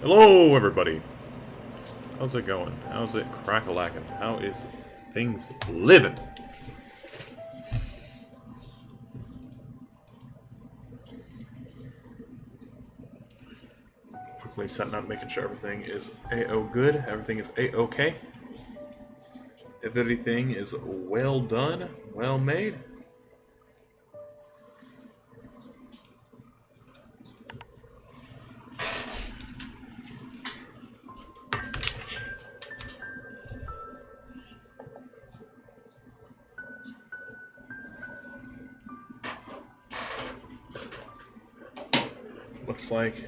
Hello, everybody. How's it going? How's it crack-a-lackin'? How is things living? Quickly setting up, making sure everything is A-O-good. Everything is A-OK. Everything is well done, well made. Looks like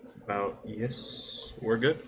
it's about, yes, we're good.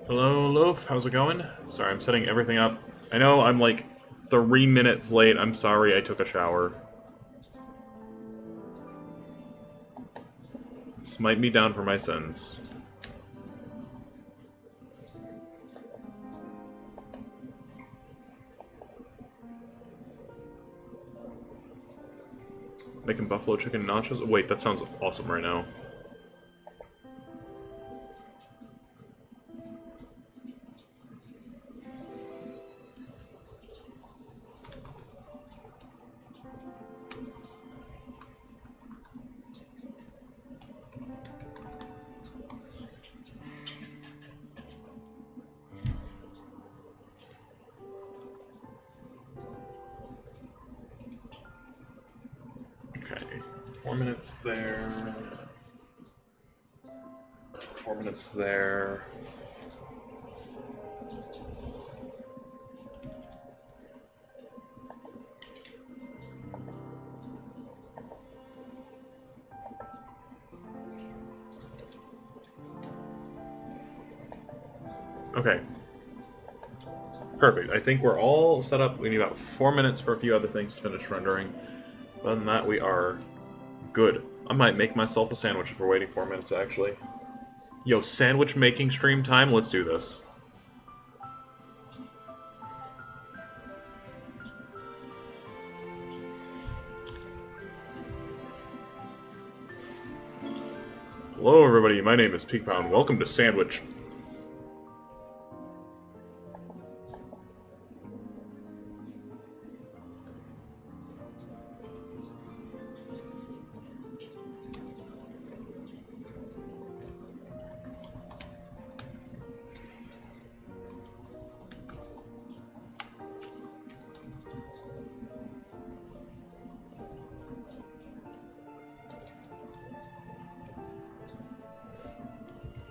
Hello, Loaf. How's it going? Sorry, I'm setting everything up. I know I'm like 3 minutes late. I'm sorry, I took a shower. Smite me down for my sins. Making buffalo chicken nachos? Wait, that sounds awesome right now. Okay, 4 minutes there. 4 minutes there. Okay. Perfect. I think we're all set up. We need about 4 minutes for a few other things to finish rendering. Other than that, we are good. I might make myself a sandwich if we're waiting 4 minutes, actually. Yo, sandwich making stream time? Let's do this. Hello, everybody. My name is Peakpound. Welcome to Sandwich.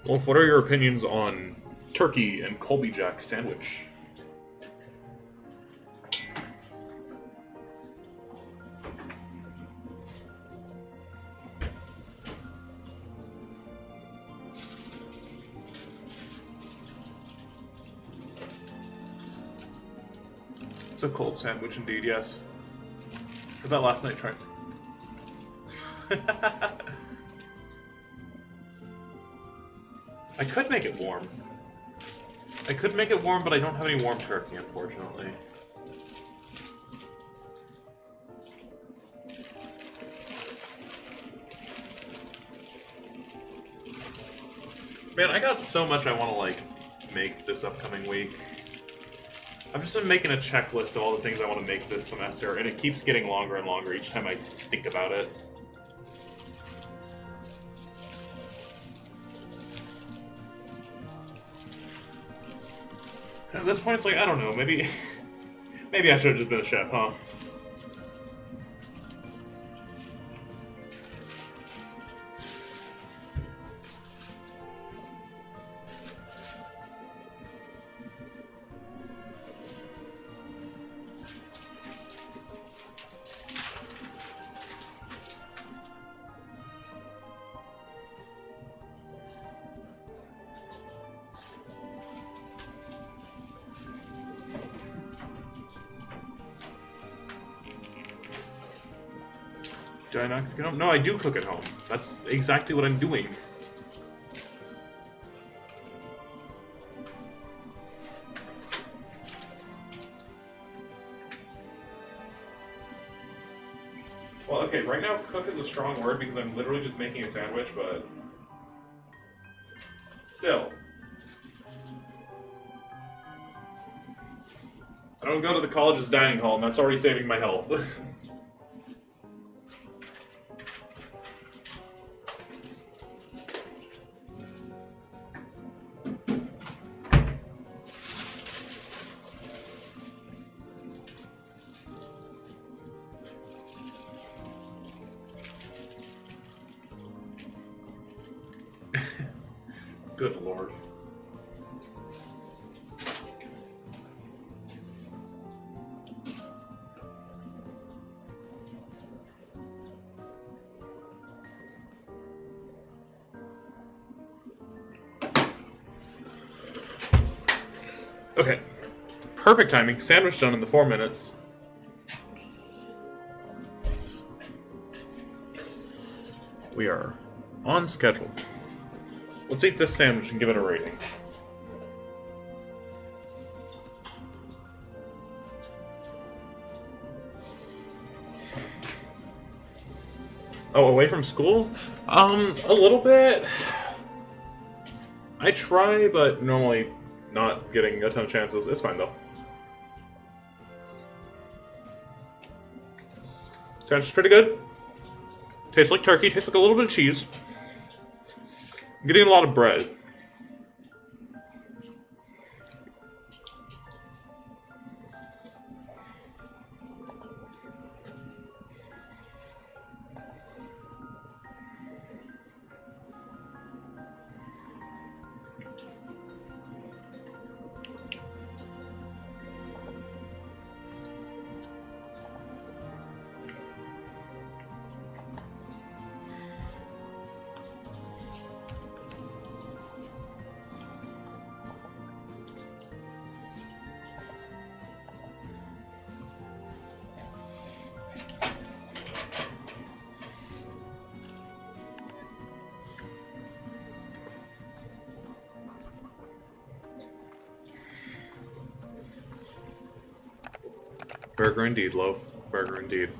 Wolf, what are your opinions on turkey and Colby Jack sandwich? It's a cold sandwich indeed, yes. For that last night try. I could make it warm. I could make it warm, but I don't have any warm turkey, unfortunately. Man, I got so much I want to, like, make this upcoming week. I've just been making a checklist of all the things I want to make this semester, and it keeps getting longer and longer each time I think about it. At this point, it's like, I don't know, maybe maybe I should have just been a chef, huh? Do I not cook at home? No, I do cook at home. That's exactly what I'm doing. Well, okay, right now cook is a strong word because I'm literally just making a sandwich, but still. I don't go to the college's dining hall, and that's already saving my health. Good lord. Okay. Perfect timing. Sandwich done in the 4 minutes. We are on schedule. Let's eat this sandwich and give it a rating. Oh, away from school? A little bit. I try, but normally not getting a ton of chances. It's fine, though. Sandwich is pretty good. Tastes like turkey, tastes like a little bit of cheese. I'm getting a lot of bread. Burger indeed, loaf. Burger indeed.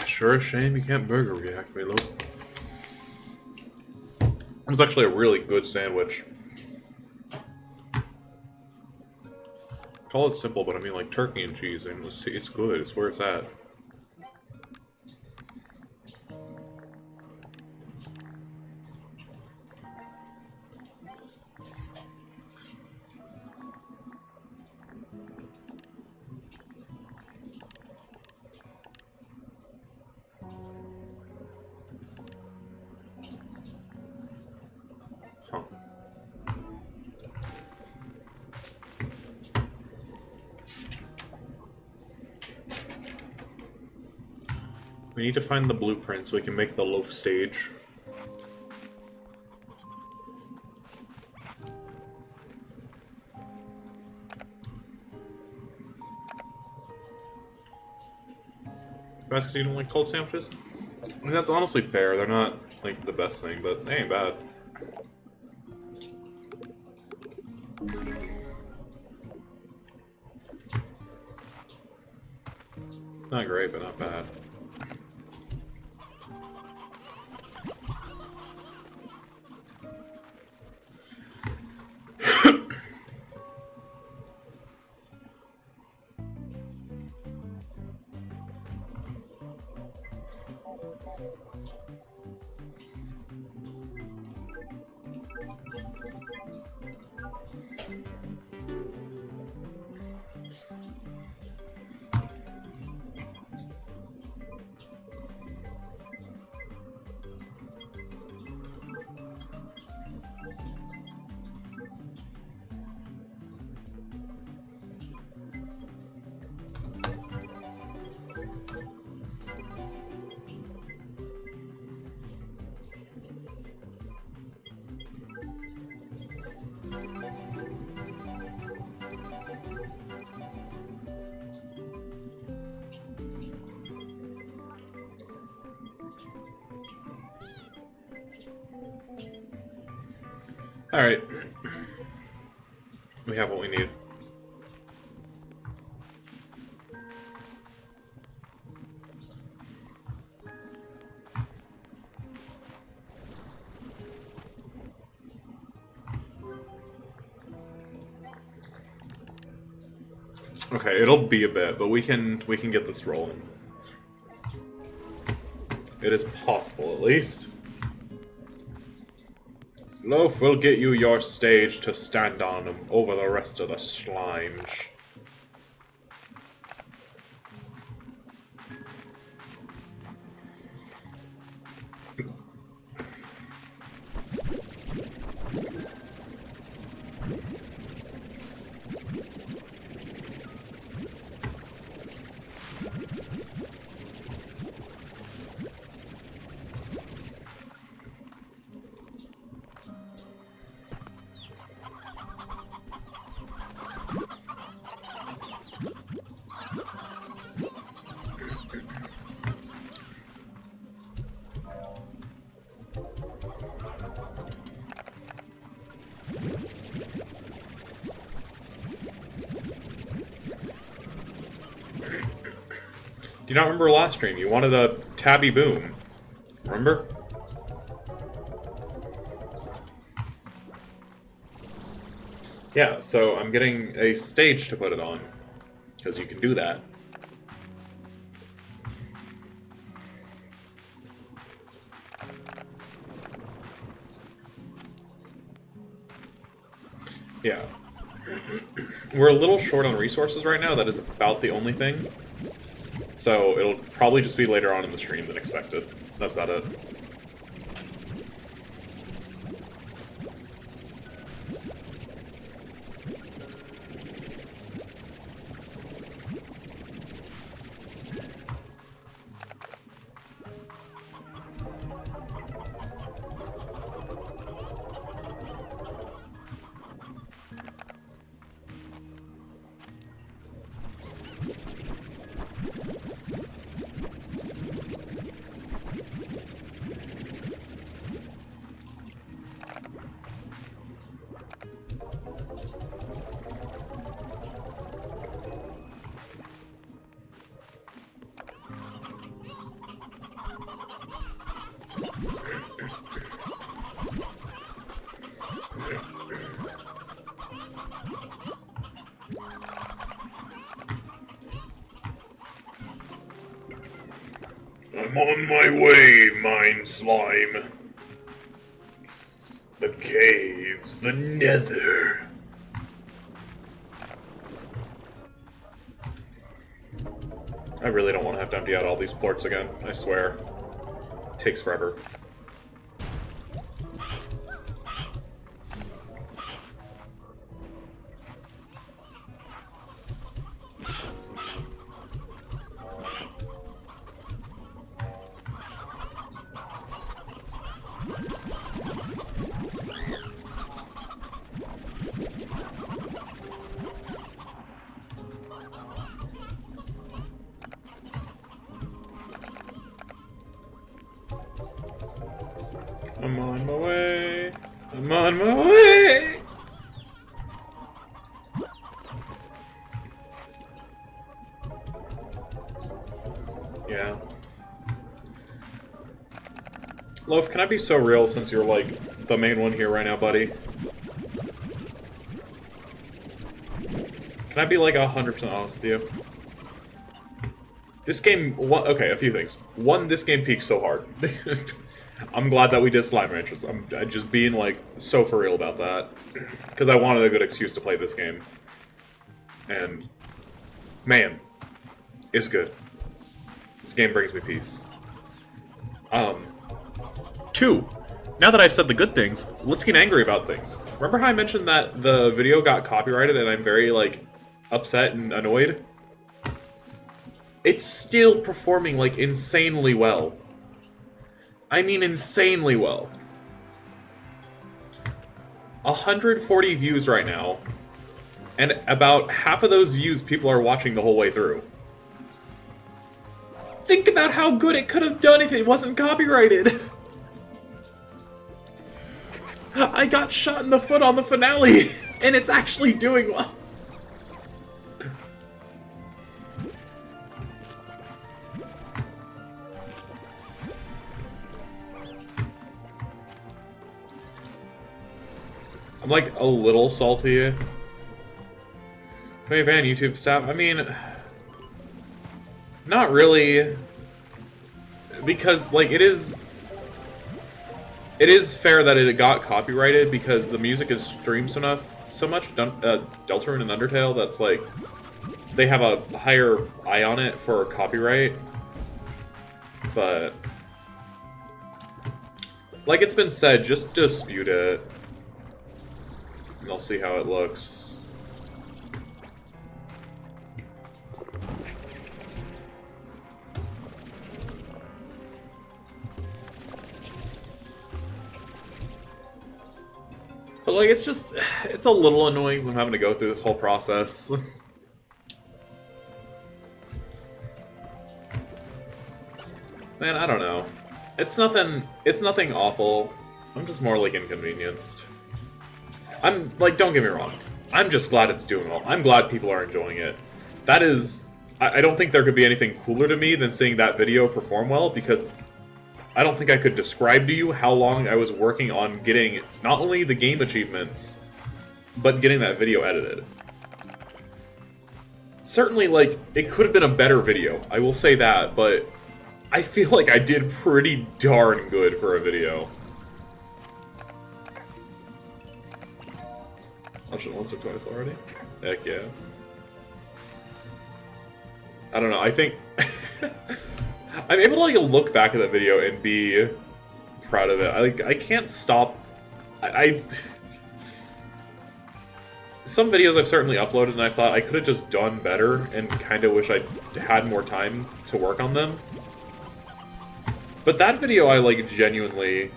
Sure a shame you can't burger react, Milo. It was actually a really good sandwich. Call it simple, but I mean like turkey and cheese, and it's good. It's where it's at. Huh. We need to find the blueprint so we can make the loaf stage. That's because you don't like cold sandwiches? I mean, that's honestly fair. They're not, like, the best thing, but they ain't bad. Not great, but not bad. Alright. We have what we need. Okay, it'll be a bit, but we can get this rolling. It is possible, at least. Loaf will get you your stage to stand on over the rest of the slimes. Do you not remember last stream? You wanted a tabby boom. Remember? Yeah, so I'm getting a stage to put it on. Because you can do that. Yeah. We're a little short on resources right now. That is about the only thing. So it'll probably just be later on in the stream than expected. That's about it. I'm on my way, mine slime. The caves, the nether. I really don't want to have to empty out all these ports again, I swear. It takes forever. I'm on my way. I'm on my way. Yeah. Loaf, can I be so real since you're, like, the main one here right now, buddy? Can I be, like, 100% honest with you? This game... okay, a few things. One, this game peaked so hard. I'm glad that we did Slime Ranchers. I'm just being, like, so for real about that. Because I wanted a good excuse to play this game. And... man. It's good. This game brings me peace. Two, now that I've said the good things, let's get angry about things. Remember how I mentioned that the video got copyrighted and I'm very, like, upset and annoyed? It's still performing, like, insanely well. I mean insanely well. 140 views right now, and about half of those views people are watching the whole way through. Think about how good it could have done if it wasn't copyrighted! I got shot in the foot on the finale, and it's actually doing well. I'm like a little salty. Hey Van, YouTube staff. I mean, not really, because like it is fair that it got copyrighted because the music is streamed so much. Deltarune and Undertale, that's like they have a higher eye on it for copyright, but like it's been said, just dispute it, and I'll see how it looks. But, like, it's a little annoying when I'm having to go through this whole process. Man, I don't know. It's nothing awful. I'm just more, like, inconvenienced. I'm, like, don't get me wrong. I'm just glad it's doing well. I'm glad people are enjoying it. That is... I don't think there could be anything cooler to me than seeing that video perform well, because... I don't think I could describe to you how long I was working on getting not only the game achievements, but getting that video edited. Certainly, like, it could have been a better video, I will say that, but I feel like I did pretty darn good for a video. Watched it once or twice already? Heck yeah. I don't know, I think... I'm able to like look back at that video and be proud of it. I can't stop. Some videos I've certainly uploaded and I thought I could have just done better and kind of wish I had more time to work on them. But that video I like genuinely.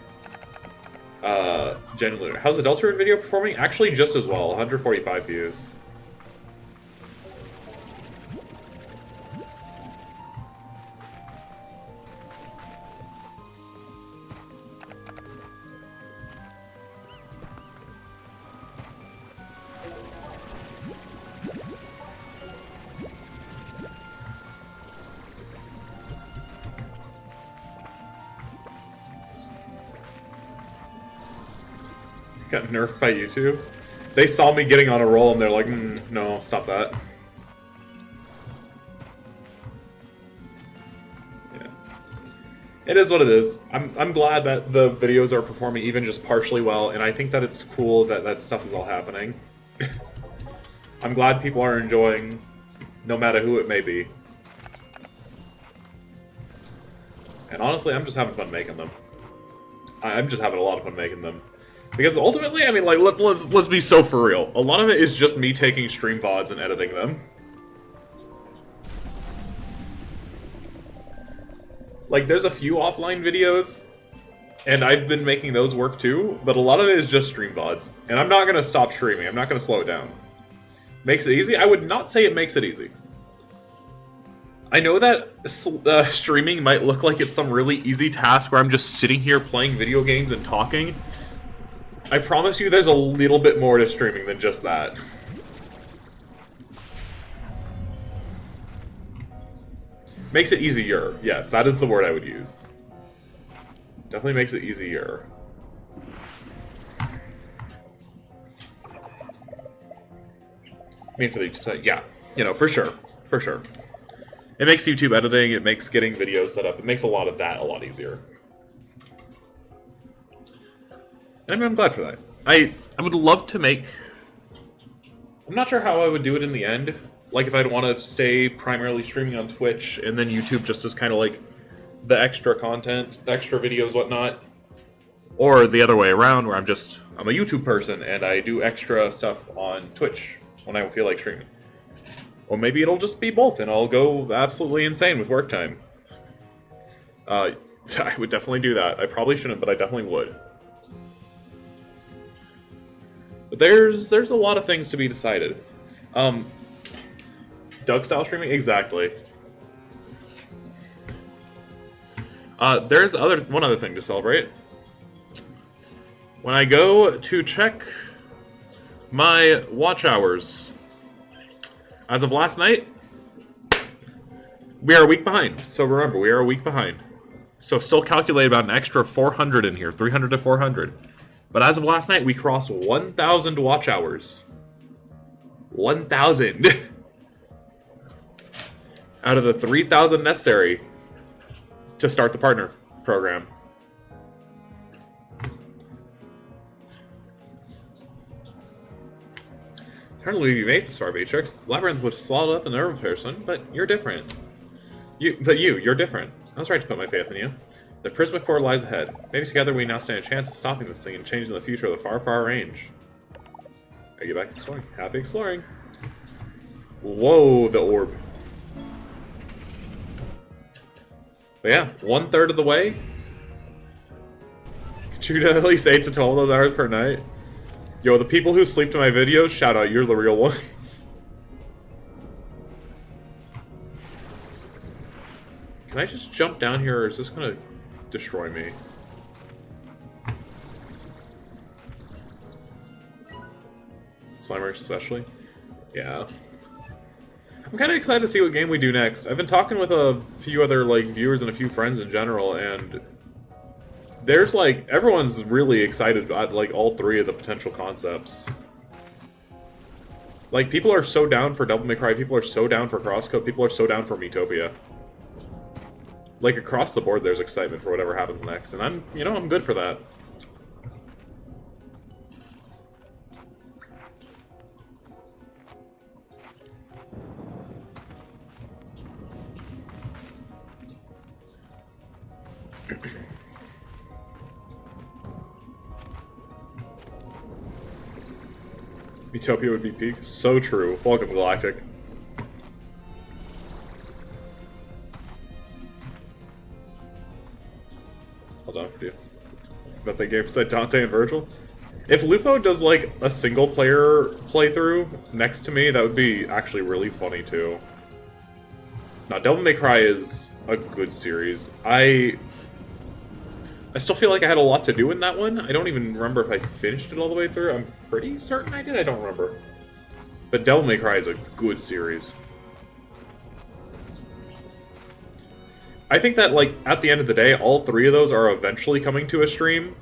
How's the Deltarune video performing? Actually, just as well. 145 views. Got nerfed by YouTube. They saw me getting on a roll and they're like, no, stop that. Yeah. It is what it is. I'm glad that the videos are performing even just partially well, and I think that it's cool that that stuff is all happening. I'm glad people are enjoying, no matter who it may be. And honestly, I'm just having fun making them. I'm just having a lot of fun making them. Because ultimately, I mean, like, let's be so for real. A lot of it is just me taking stream VODs and editing them. Like, there's a few offline videos, and I've been making those work too, but a lot of it is just stream VODs. And I'm not going to stop streaming. I'm not going to slow it down. Makes it easy? I would not say it makes it easy. I know that streaming might look like it's some really easy task where I'm just sitting here playing video games and talking. I promise you there's a little bit more to streaming than just that. Makes it easier. Yes, that is the word I would use. Definitely makes it easier. I mean, for the YouTube site, yeah. You know, for sure. For sure. It makes YouTube editing, it makes getting videos set up, it makes a lot of that a lot easier. And I'm glad for that. I would love to make... I'm not sure how I would do it in the end. Like, if I'd want to stay primarily streaming on Twitch, and then YouTube just as kind of like the extra content, extra videos, whatnot. Or the other way around, where I'm a YouTube person, and I do extra stuff on Twitch when I feel like streaming. Or maybe it'll just be both, and I'll go absolutely insane with work time. I would definitely do that. I probably shouldn't, but I definitely would. But there's a lot of things to be decided. Doug-style streaming? Exactly. There's one other thing to celebrate. When I go to check my watch hours, as of last night, we are a week behind. So remember, we are a week behind. So still calculate about an extra 400 in here, 300 to 400. But as of last night, we crossed 1,000 watch hours. 1,000! Out of the 3,000 necessary to start the partner program. I don't believe you made this far, Beatrix. Labyrinth would slot up a nerve person, but you're different. You're different. I was right to put my faith in you. The Prisma Core lies ahead. Maybe together we now stand a chance of stopping this thing and changing the future of the far, far range. I get back to exploring. Happy exploring. Whoa, the orb. But yeah, 1/3 of the way. Could you do at least 8 to 12 of those hours per night? Yo, the people who sleep to my videos, shout out, you're the real ones. Can I just jump down here, or is this gonna destroy me? Slimer especially? Yeah. I'm kind of excited to see what game we do next. I've been talking with a few other viewers and a few friends in general, and there's everyone's really excited about all 3 of the potential concepts. People are so down for Devil May Cry, people are so down for Crosscode, people are so down for Miitopia. Across the board there's excitement for whatever happens next, and I'm good for that. Utopia would be peak. So true. Welcome, Galactic. Hold on for you. But they gave said Dante and Virgil. If Lufo does a single player playthrough next to me, that would be actually really funny too. Now, Devil May Cry is a good series. I still feel like I had a lot to do in that one. I don't even remember if I finished it all the way through. I'm pretty certain I did. I don't remember. But Devil May Cry is a good series. I think that, at the end of the day, all 3 of those are eventually coming to a stream.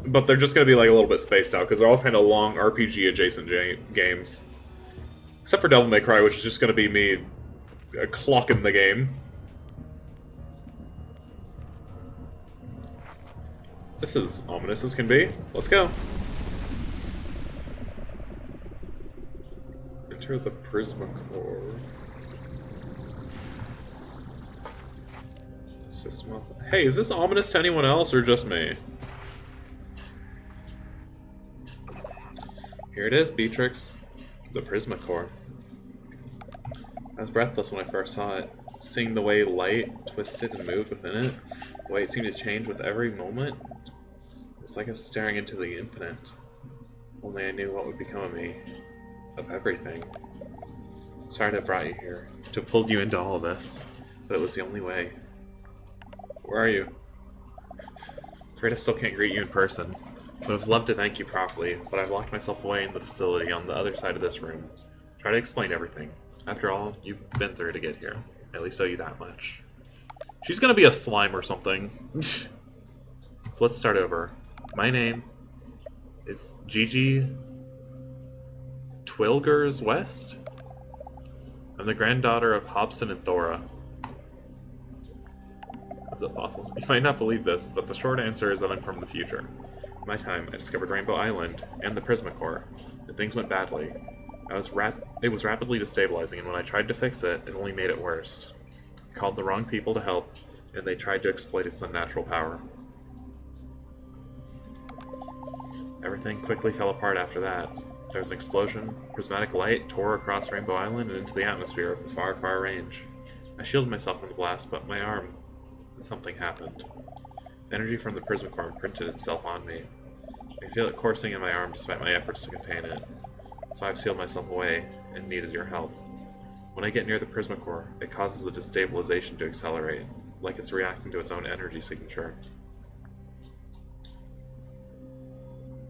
But they're just going to be, a little bit spaced out, because they're all kind of long RPG-adjacent games. Except for Devil May Cry, which is just going to be me clocking the game. This is ominous as can be. Let's go. Enter the Prisma Core. System of... Hey, is this ominous to anyone else or just me? Here it is, Beatrix. The Prisma Core. I was breathless when I first saw it. Seeing the way light twisted and moved within it, the way it seemed to change with every moment. It's like us staring into the infinite. Only I knew what would become of me. Of everything. Sorry to have brought you here. To have pulled you into all of this. But it was the only way. Where are you? Afraid I still can't greet you in person. Would have loved to thank you properly, but I've locked myself away in the facility on the other side of this room. Try to explain everything. After all, you've been through to get here. I at least owe you that much. She's gonna be a slime or something. So let's start over. My name is Gigi Twilgers West. I'm the granddaughter of Hobson and Thora. Is that possible? You might not believe this, but the short answer is that I'm from the future. In my time, I discovered Rainbow Island and the Prismacore, and things went badly. It was rapidly destabilizing, and when I tried to fix it, it only made it worse. I called the wrong people to help, and they tried to exploit its unnatural power. Everything quickly fell apart after that. There was an explosion, prismatic light tore across Rainbow Island and into the atmosphere of the far, far range. I shielded myself from the blast, but my arm... something happened. The energy from the Prismacore imprinted itself on me. I feel it coursing in my arm despite my efforts to contain it. So I've sealed myself away and needed your help. When I get near the Prismacore, it causes the destabilization to accelerate, like it's reacting to its own energy signature.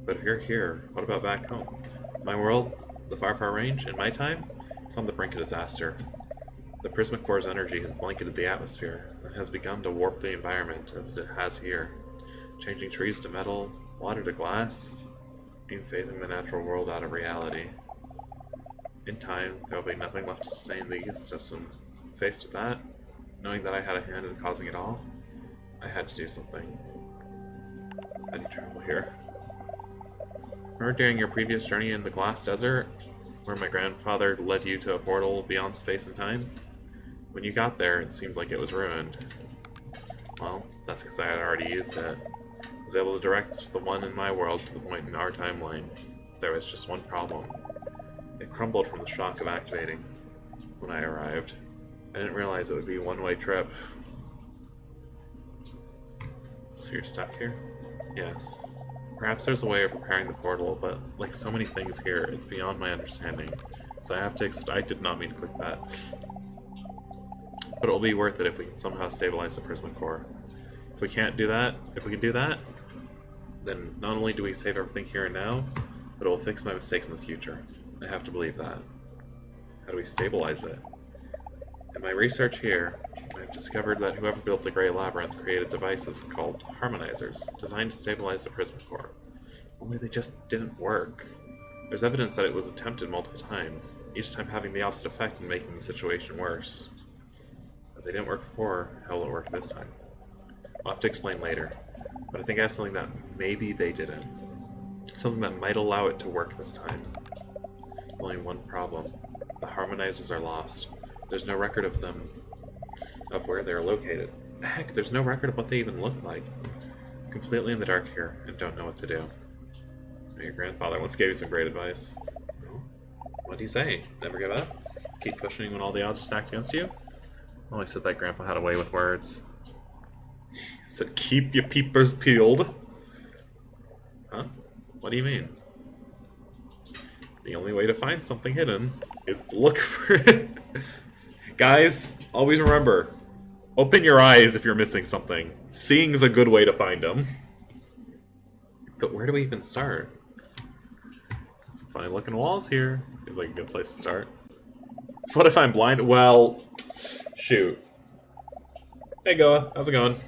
But if you're here, what about back home? My world, the far, far range, in my time, it's on the brink of disaster. The Prismacore's energy has blanketed the atmosphere and has begun to warp the environment as it has here, changing trees to metal, water to glass, and phasing the natural world out of reality. In time, there will be nothing left to sustain the ecosystem. Faced with that, knowing that I had a hand in causing it all, I had to do something. How do you travel here? Remember during your previous journey in the Glass Desert, where my grandfather led you to a portal beyond space and time? When you got there, it seemed like it was ruined. Well, that's because I had already used it. I was able to direct the one in my world to the point in our timeline. There was just one problem. It crumbled from the shock of activating when I arrived. I didn't realize it would be a one-way trip. So you're stuck here? Yes. Perhaps there's a way of repairing the portal, but like so many things here, it's beyond my understanding. So I have to I did not mean to click that. But it'll be worth it if we can somehow stabilize the Prismacore. If we can do that, then not only do we save everything here and now, but it will fix my mistakes in the future. I have to believe that. How do we stabilize it? In my research here, I've discovered that whoever built the Grey Labyrinth created devices called harmonizers, designed to stabilize the Prismacore. Only they just didn't work. There's evidence that it was attempted multiple times, each time having the opposite effect and making the situation worse. If they didn't work before, how will it work this time? I'll have to explain later, but I think I have something that maybe they didn't. Something that might allow it to work this time. There's only one problem. The harmonizers are lost. There's no record of them, of where they're located. Heck, there's no record of what they even look like. I'm completely in the dark here, and don't know what to do. Your grandfather once gave you some great advice. What'd he say? Never give up? Keep pushing when all the odds are stacked against you? Well, I said that Grandpa had a way with words. He said, keep your peepers peeled. Huh? What do you mean? The only way to find something hidden is to look for it. Guys, always remember, open your eyes if you're missing something. Seeing is a good way to find them. But where do we even start? Some funny looking walls here. Seems like a good place to start. What if I'm blind? Well, shoot. Hey Goa, how's it going?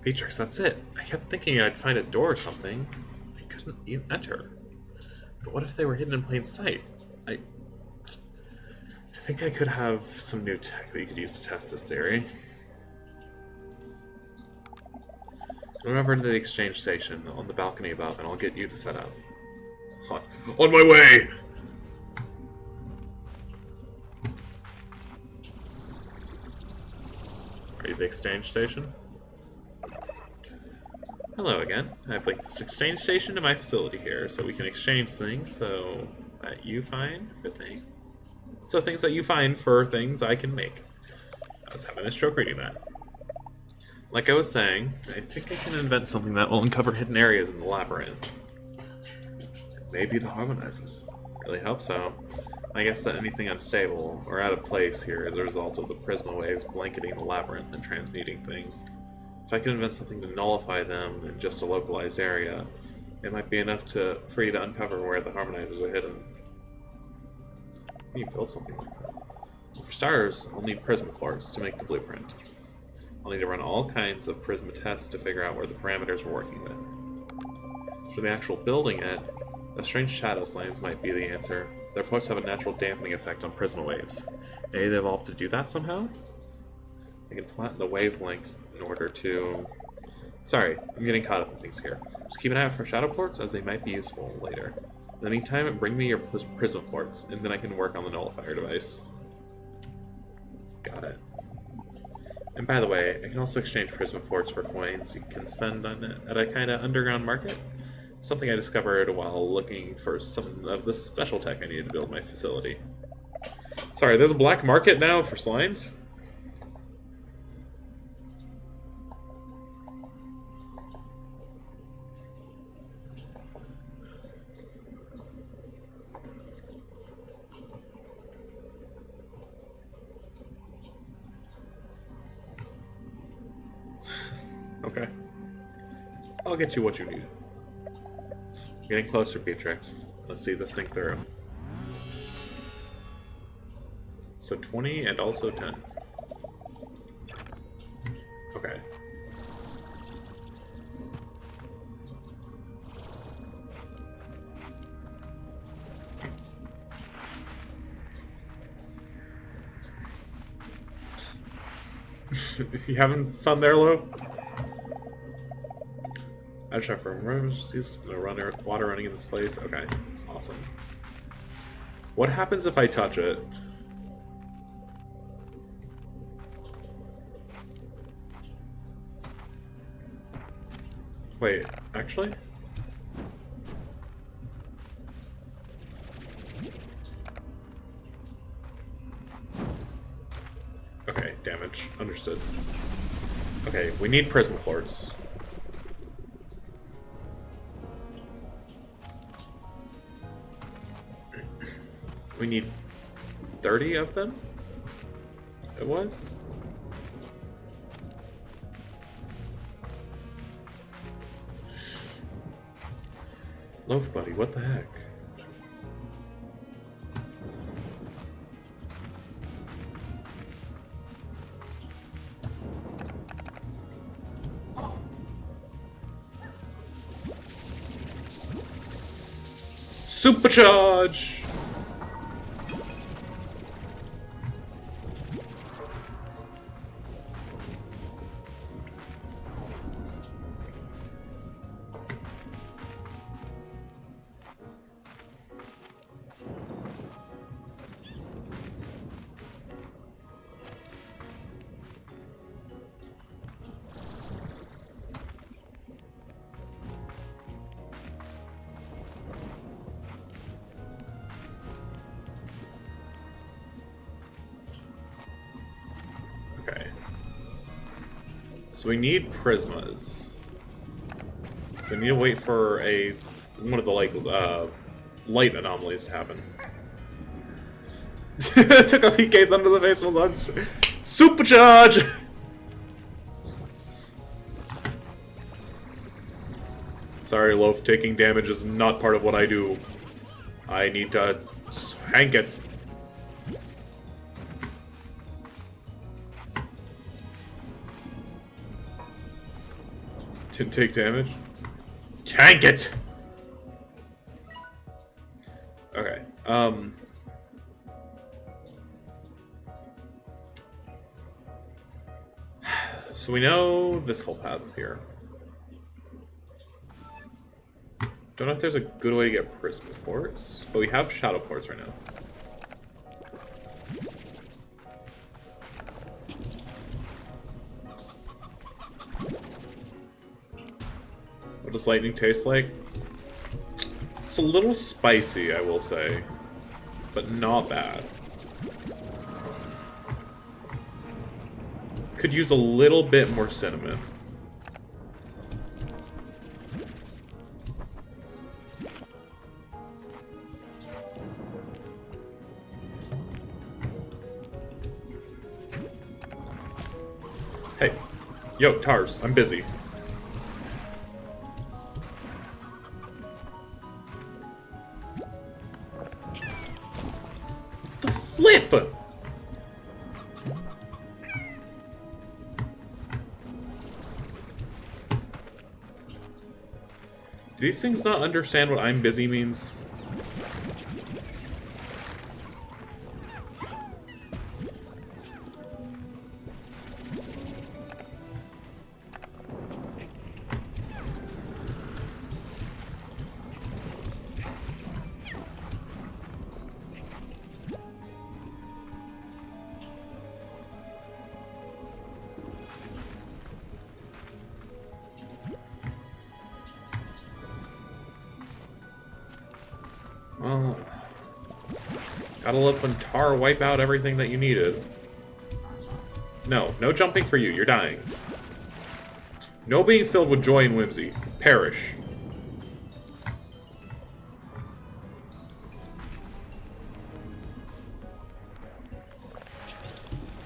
Beatrix, that's it. I kept thinking I'd find a door or something. I couldn't even enter. But what if they were hidden in plain sight? I think I could have some new tech that you could use to test this theory. Run over to the exchange station on the balcony above, and I'll get you the setup. On my way! Are you the exchange station? Hello again. I've linked this exchange station to my facility here, so we can exchange things so that you find for things. So things that you find for things I can make. I was having a stroke reading that. Like I was saying, I think I can invent something that will uncover hidden areas in the labyrinth. Maybe the harmonizers. Really hope so. I guess that anything unstable or out of place here is a result of the Prisma waves blanketing the labyrinth and transmuting things. If I could invent something to nullify them in just a localized area, It might be enough for you to uncover where the harmonizers are hidden. You build something like that. Well, for starters, I'll need prism quartz to make the blueprint. I'll need to run all kinds of prisma tests to figure out where the parameters we're working with. For the actual building it, the strange shadow slimes might be the answer. Their parts have a natural dampening effect on prisma waves. Maybe they evolved to do that somehow? They can flatten the wavelengths in order to... Sorry, I'm getting caught up in things here. Just keep an eye out for shadow quartz, as they might be useful later. In the meantime, bring me your prism quartz, and then I can work on the nullifier device. Got it. And by the way, I can also exchange prism quartz for coins you can spend on it at a kind of underground market. Something I discovered while looking for some of the special tech I needed to build my facility. Sorry, there's a black market now for slimes? Okay. I'll get you what you need. Getting closer, Beatrix. Let's see this thing through. So 20 and also 10. Okay. You haven't found there, Lo? I try for emergencies, water running in this place. Okay, awesome. What happens if I touch it? Wait, actually? Okay, damage. Understood. Okay, we need prism quartz. We need 30 of them? It was? Loaf buddy, what the heck? Supercharge! Okay. So we need prismas. So we need to wait for one of the light anomalies to happen. Took a PK under the face was on supercharge. Sorry, Loaf. Taking damage is not part of what I do. I need to hank it. Didn't take damage. Tank it! Okay, so we know this whole path's here. Don't know if there's a good way to get prism quartz, but we have shadow quartz right now. What does lightning taste like? It's a little spicy, I will say, but not bad. Could use a little bit more cinnamon. Hey, yo, Tars, I'm busy. flip! Do these things not understand what I'm busy means? Oh. Gotta love when Tar wipe out everything that you needed. No, no jumping for you. You're dying. No being filled with joy and whimsy. Perish.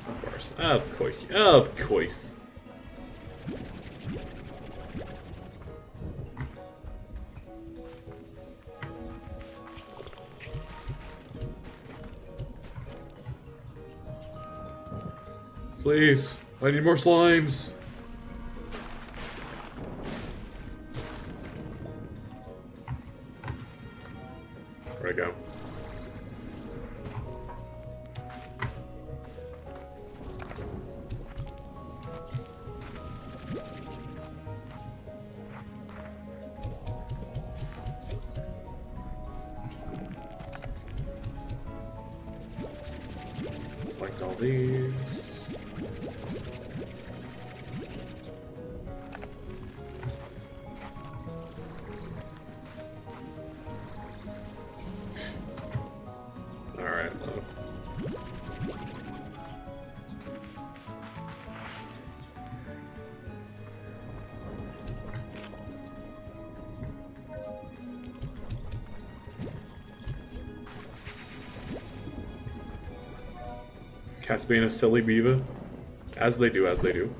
Of course. Of course. Of course. Please, I need more slimes. Where'd it go? Like all these. Cat's being a silly beaver. As they do, as they do.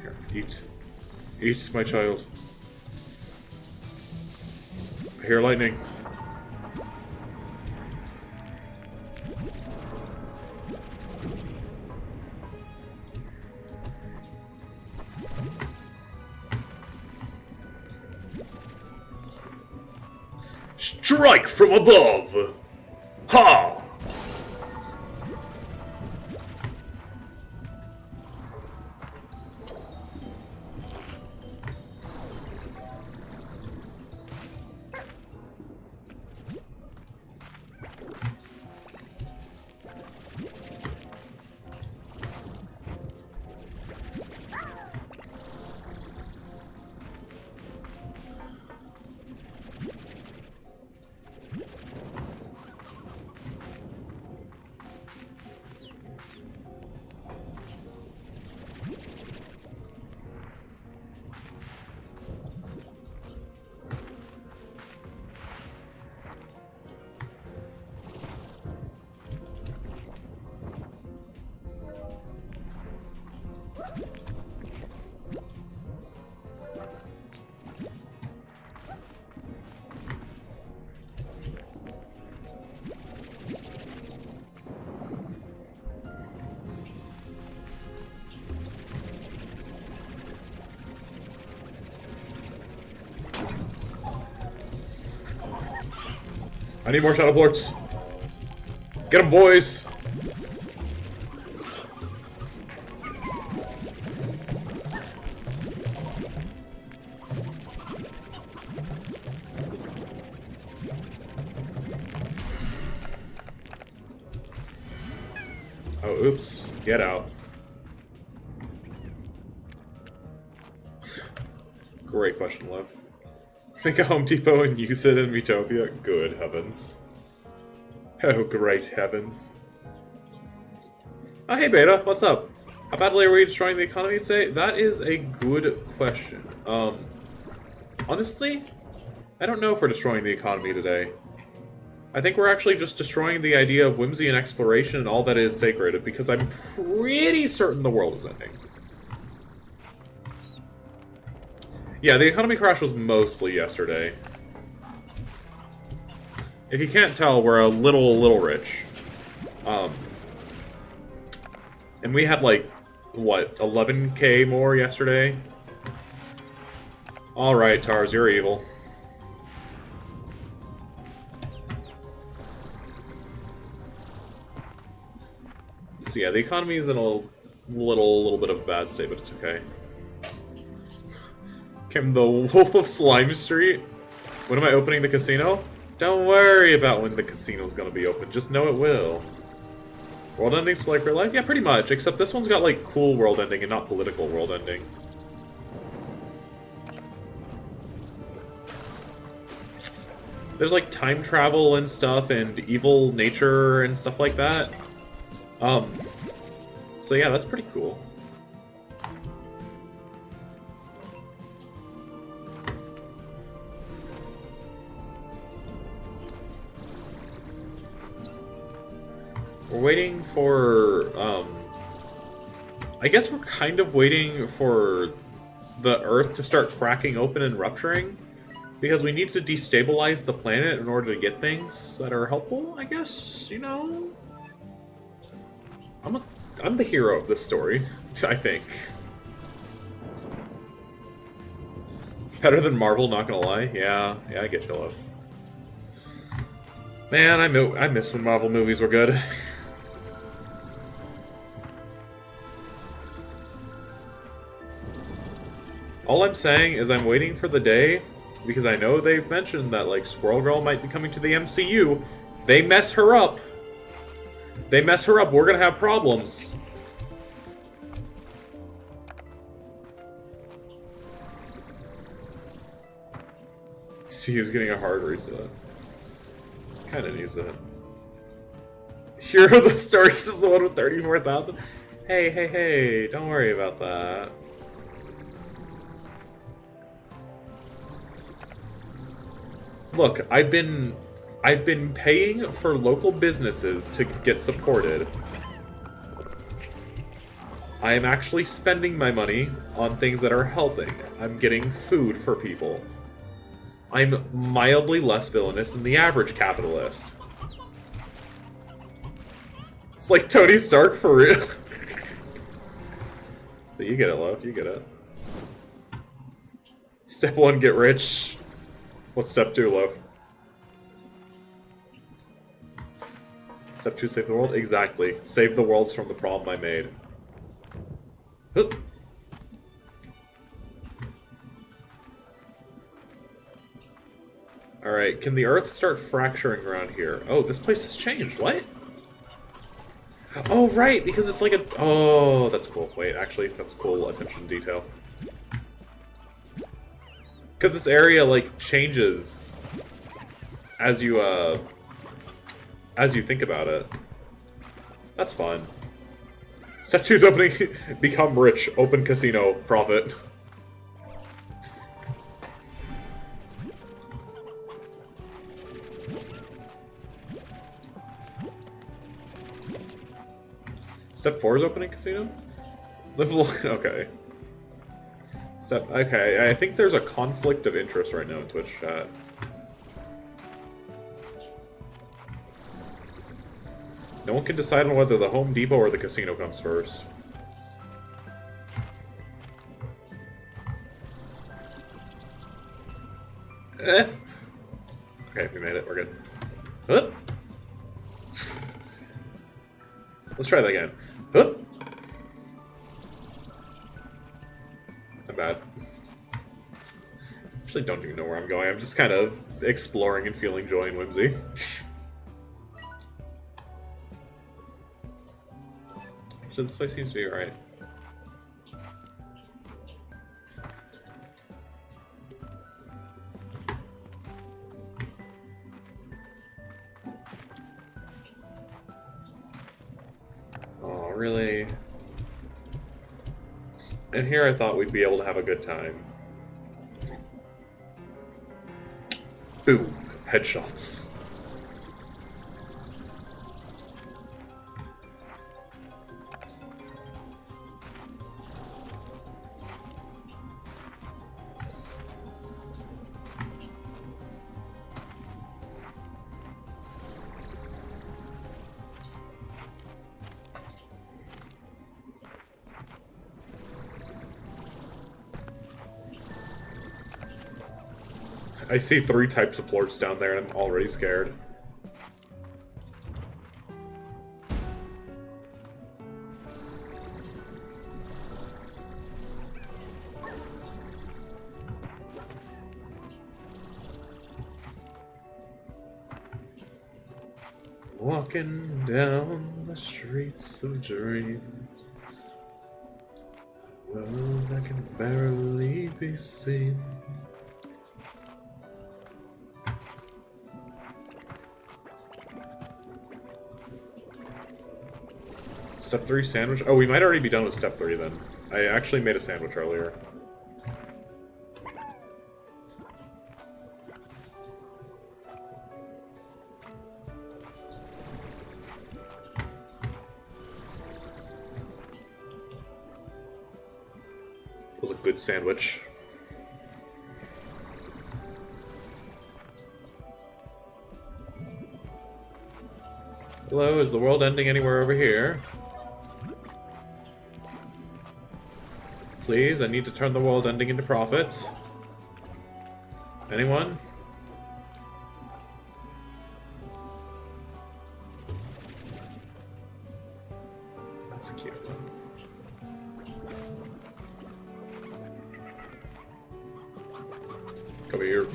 Here, eat. Eat, my child. I hear lightning. Strike from above! Ha! I need more shadow plorts. Get them, boys! Oh, oops. Get out. Great question, Lev. Make a Home Depot and use it in Utopia? Good heavens. Oh, great heavens. Oh, hey, Beta. What's up? How badly are we destroying the economy today? That is a good question. Honestly, I don't know if we're destroying the economy today. I think we're actually just destroying the idea of whimsy and exploration and all that is sacred, because I'm pretty certain the world is ending. Yeah, the economy crash was mostly yesterday. If you can't tell, we're a little rich. And we had like, what, 11k more yesterday? Alright, Tars, you're evil. So yeah, the economy is in a little bit of a bad state, but it's okay. Came the Wolf of Slime Street. When am I opening the casino? Don't worry about when the casino's gonna be open, just know it will. World endings to like real life? Yeah, pretty much, except this one's got like cool world ending and not political world ending. There's like time travel and stuff and evil nature and stuff like that. So yeah, that's pretty cool. We're waiting for, I guess we're kind of waiting for the Earth to start cracking open and rupturing, because we need to destabilize the planet in order to get things that are helpful, I guess, you know? I'm the hero of this story, I think. Better than Marvel, not gonna lie. Yeah, I get you, love. Man, I miss when Marvel movies were good. All I'm saying is I'm waiting for the day, because I know they've mentioned that, like, Squirrel Girl might be coming to the MCU. They mess her up. They mess her up, we're gonna have problems. See, he's getting a hard reset. Kinda needs it. Hero of the Stories is the one with 34,000? Hey, don't worry about that. Look, I've been paying for local businesses to get supported. I am actually spending my money on things that are helping. I'm getting food for people. I'm mildly less villainous than the average capitalist. It's like Tony Stark for real. So you get it, love. You get it. Step 1, get rich. What's step 2, love? Step 2, save the world? Exactly. Save the worlds from the problem I made. Oop. Alright, can the Earth start fracturing around here? Oh, this place has changed. What? Oh, right, because it's like a... Oh, that's cool. Wait, actually, that's cool attention to detail. Because this area, like, changes as you think about it. That's fun. Step 2 is opening... Become rich. Open casino. Profit. Step 4 is opening casino? Okay. Okay, I think there's a conflict of interest right now in Twitch chat. No one can decide on whether the Home Depot or the casino comes first. Okay, we made it. We're good. Huh? Let's try that again. Huh? I'm bad. Actually, don't even know where I'm going. I'm just kind of exploring and feeling joy and whimsy. So this way seems to be alright. Oh, really? And here I thought we'd be able to have a good time. Boom. Headshots. I see 3 types of plorts down there and I'm already scared. Walking down the streets of dreams, a world that can barely be seen. Step 3 sandwich? Oh, we might already be done with step 3 then. I actually made a sandwich earlier. It was a good sandwich. Hello, is the world ending anywhere over here? Please, I need to turn the world ending into profits. Anyone? That's a cute one. Come here.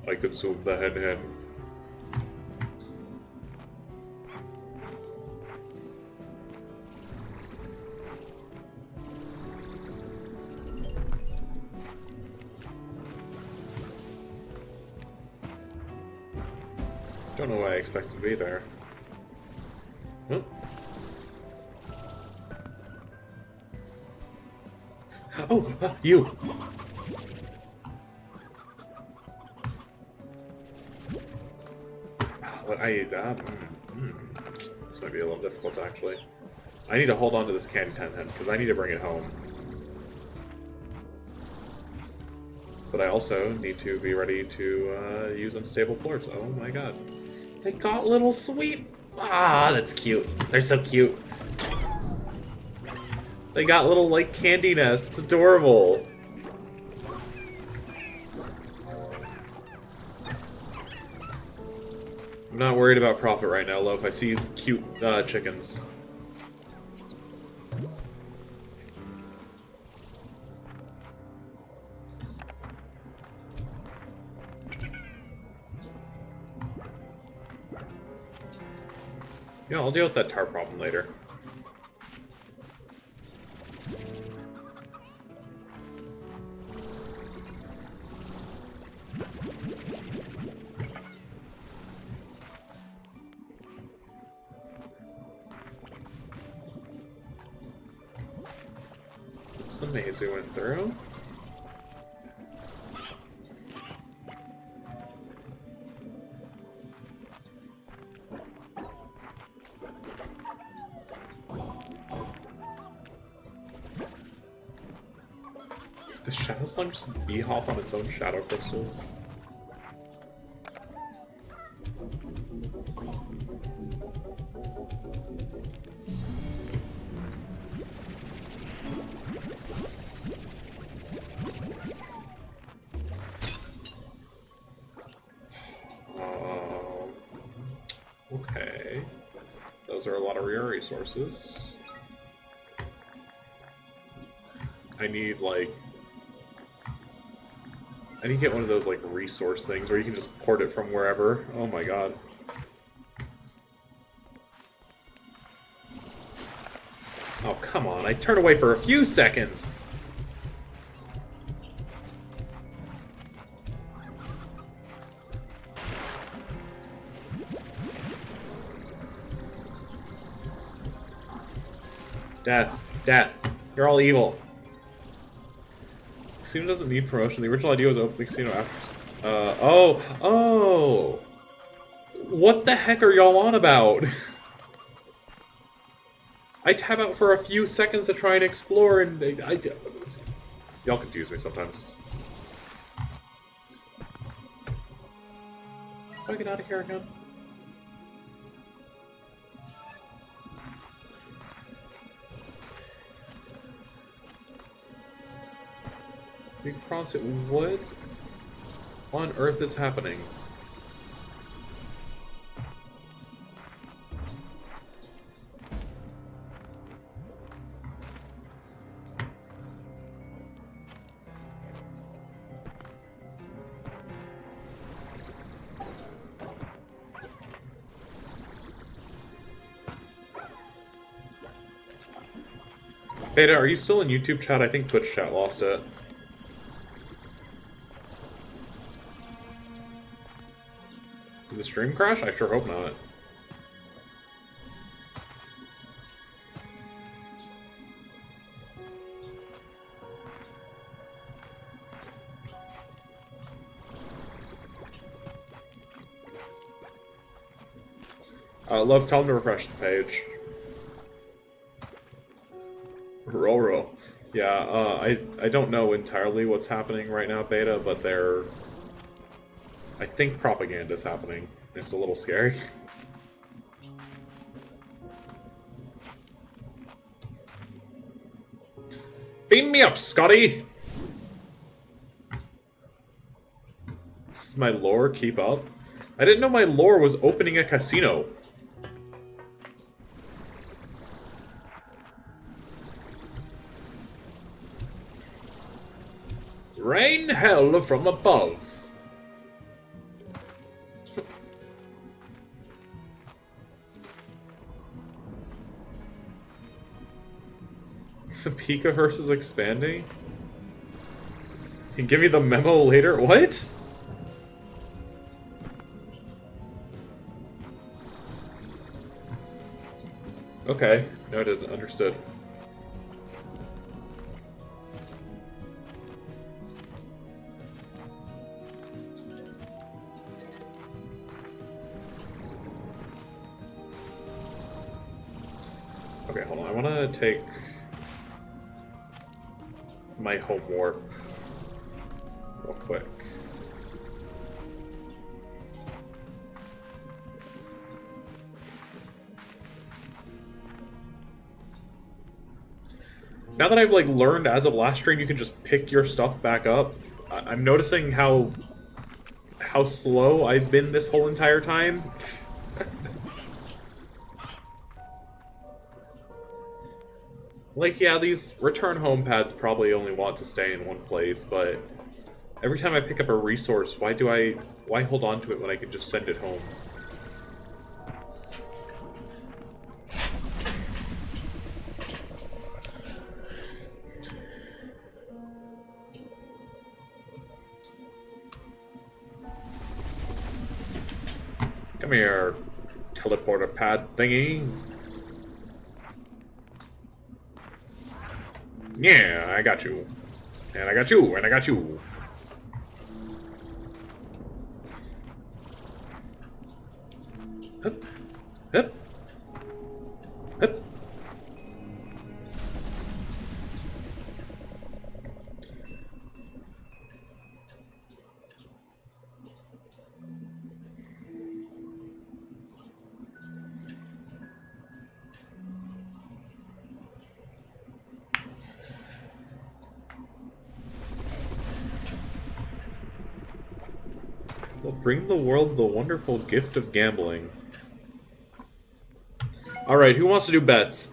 I consume the hen. Don't know why I expected to be there. Huh? Oh, you! What this might be a little difficult, actually. I need to hold on to this candy hen because I need to bring it home. But I also need to be ready to use unstable plorts. Oh my god. They got little sweet... Ah, that's cute. They're so cute. They got little, like, candy nests. It's adorable. I'm not worried about profit right now, Loaf. I see cute chickens. Yeah, I'll deal with that tar problem later. What's the maze we went through? The Shadow Slime just bee-hop on its own shadow crystals? Okay. Those are a lot of rare resources. I need, like... I need to get one of those, like, resource things where you can just port it from wherever. Oh my god. Oh, come on. I turned away for a few seconds! Death. Death. You're all evil. Casino doesn't need promotion. The original idea was open the casino after... Oh! What the heck are y'all on about? I tab out for a few seconds to try and explore, and y'all confuse me sometimes. How do I get out of here again? You promised it would? on earth is happening? Beta, are you still in YouTube chat? I think Twitch chat lost it. Did the stream crash? I sure hope not. Love, tell him to refresh the page. Roll. Yeah, I don't know entirely what's happening right now, Beta, but I think propaganda's happening. It's a little scary. Beam me up, Scotty! This is my lore, keep up. I didn't know my lore was opening a casino. Rain hell from above. The Pikaverse is expanding? You give me the memo later? What? Okay, noted, understood. Okay, hold on. I want to take my home warp real quick. Now that I've like learned as of last stream, you can just pick your stuff back up. I'm noticing how slow I've been this whole entire time. Like, yeah, these return home pads probably only want to stay in one place, but every time I pick up a resource, why hold on to it when I can just send it home? Come here, teleporter pad thingy. Yeah, I got you. And I got you, and I got you. Hup. Hup. Hup. Will bring the world the wonderful gift of gambling. Alright, who wants to do bets?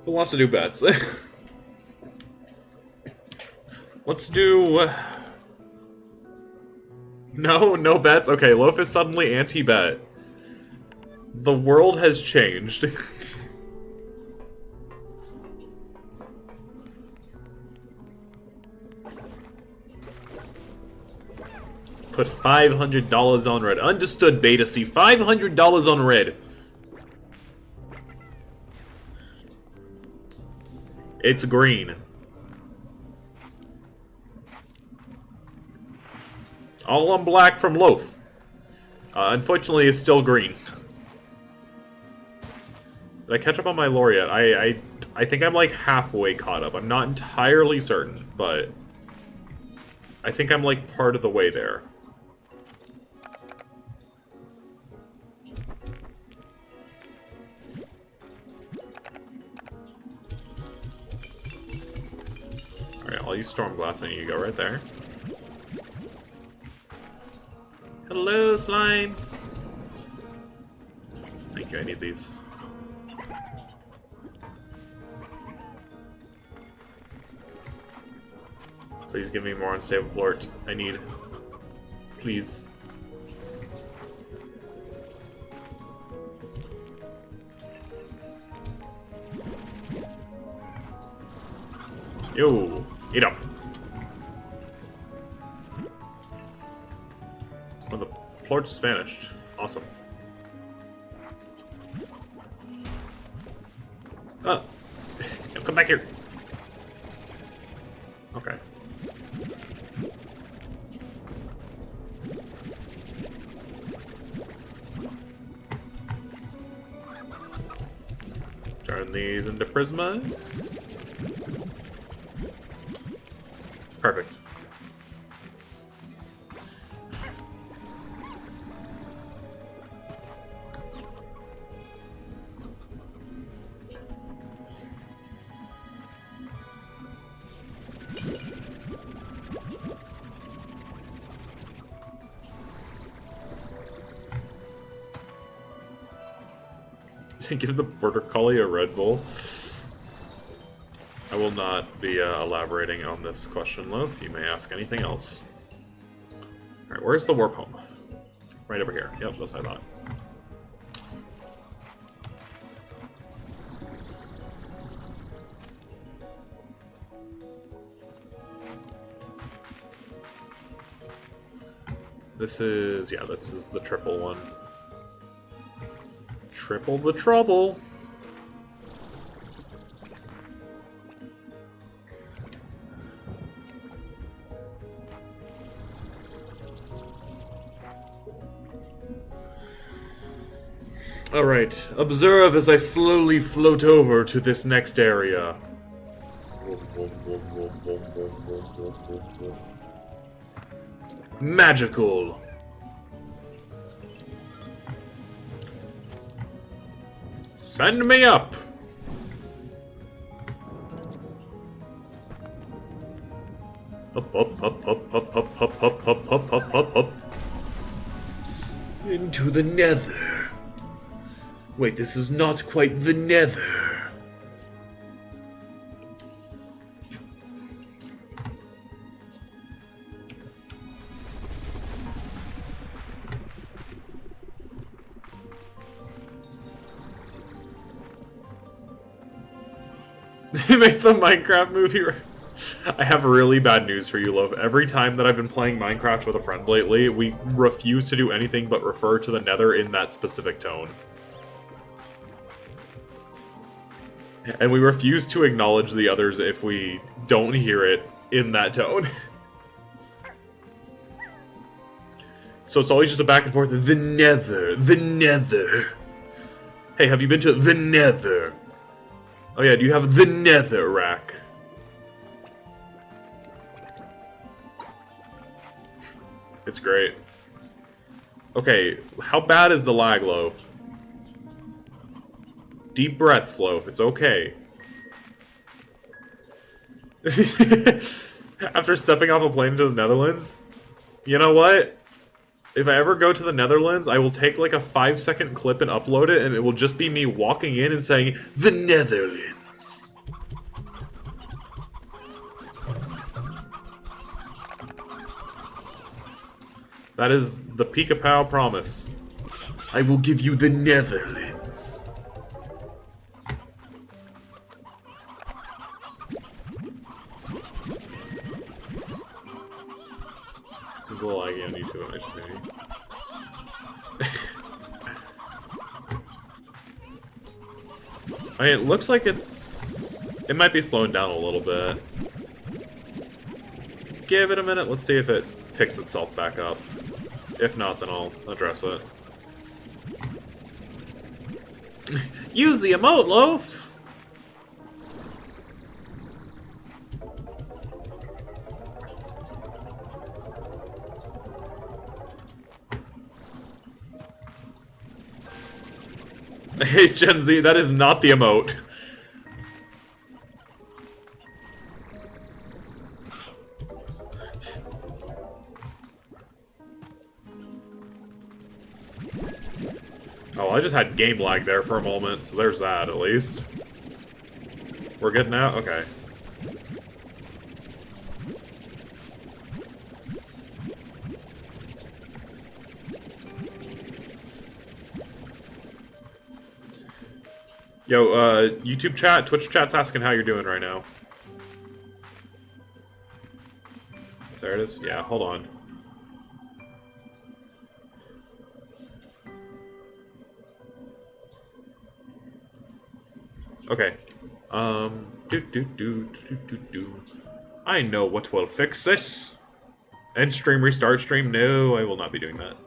Who wants to do bets? Let's do... No bets? Okay, Loaf is suddenly anti-bet. The world has changed. Put $500 on red. Understood, Beta C. $500 on red. It's green. All on black from Loaf. Unfortunately, it's still green. Did I catch up on my lore yet? I think I'm like halfway caught up. I'm not entirely certain, but I think I'm like part of the way there. I'll use Storm Glass, and you go right there. Hello, slimes! Thank you, I need these. Please give me more unstable plort. I need. Please. Yo! Eat up! Well, the plort just vanished. Awesome. Oh! Come back here! Okay. Turn these into prismas. Perfect. Give the border collie a Red Bull. I will not be elaborating on this question, Loaf. You may ask anything else. Alright, where's the warp home? Right over here. Yep, that's what I thought. This is the triple one. Triple the trouble. Alright, observe as I slowly float over to this next area. Magical. Send me up! Up, up, up, up, up, up, up, up, up, up, up, up, up. Into the nether. Wait, this is not quite the nether. They make the Minecraft movie. I have really bad news for you, Love. Every time that I've been playing Minecraft with a friend lately, we refuse to do anything but refer to the nether in that specific tone. And we refuse to acknowledge the others if we don't hear it in that tone. So it's always just a back and forth. The nether. The nether. Hey, have you been to the nether? Oh yeah, do you have the nether rack? It's great. Okay, how bad is the lag, Loaf? Deep breaths, Loaf. It's okay. After stepping off a plane to the Netherlands, you know what? If I ever go to the Netherlands, I will take like a 5-second clip and upload it, and it will just be me walking in and saying, "The Netherlands." That is the Pika-Pow promise. I will give you the Netherlands. Seems a little laggy on YouTube, I just maybe. I mean, it looks like it might be slowing down a little bit. Give it a minute, let's see if it picks itself back up. If not, then I'll address it. Use the emote, Loaf! Hey, Gen Z, that is not the emote. Oh, I just had game lag there for a moment, so there's that, at least. We're good now? Okay. Yo, YouTube chat, Twitch chat's asking how you're doing right now. There it is? Yeah, hold on. Okay. I know what will fix this. End stream, restart stream. No, I will not be doing that.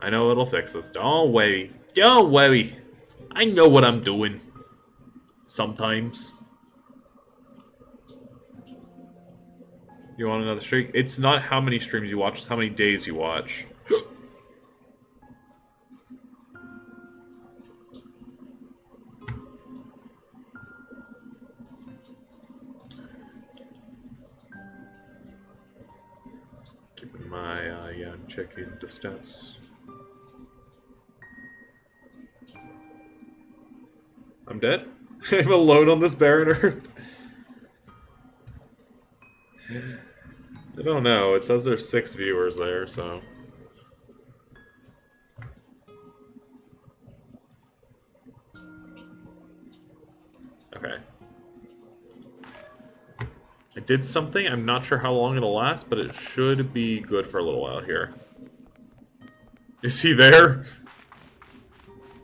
I know it'll fix this. Don't worry. Don't worry. I know what I'm doing. Sometimes. You want another streak? It's not how many streams you watch, it's how many days you watch. Keeping my eye on checking the stats. I'm dead? I'm alone on this barren earth? I don't know. It says there's 6 viewers there, so... Okay. I did something. I'm not sure how long it'll last, but it should be good for a little while here. Is he there?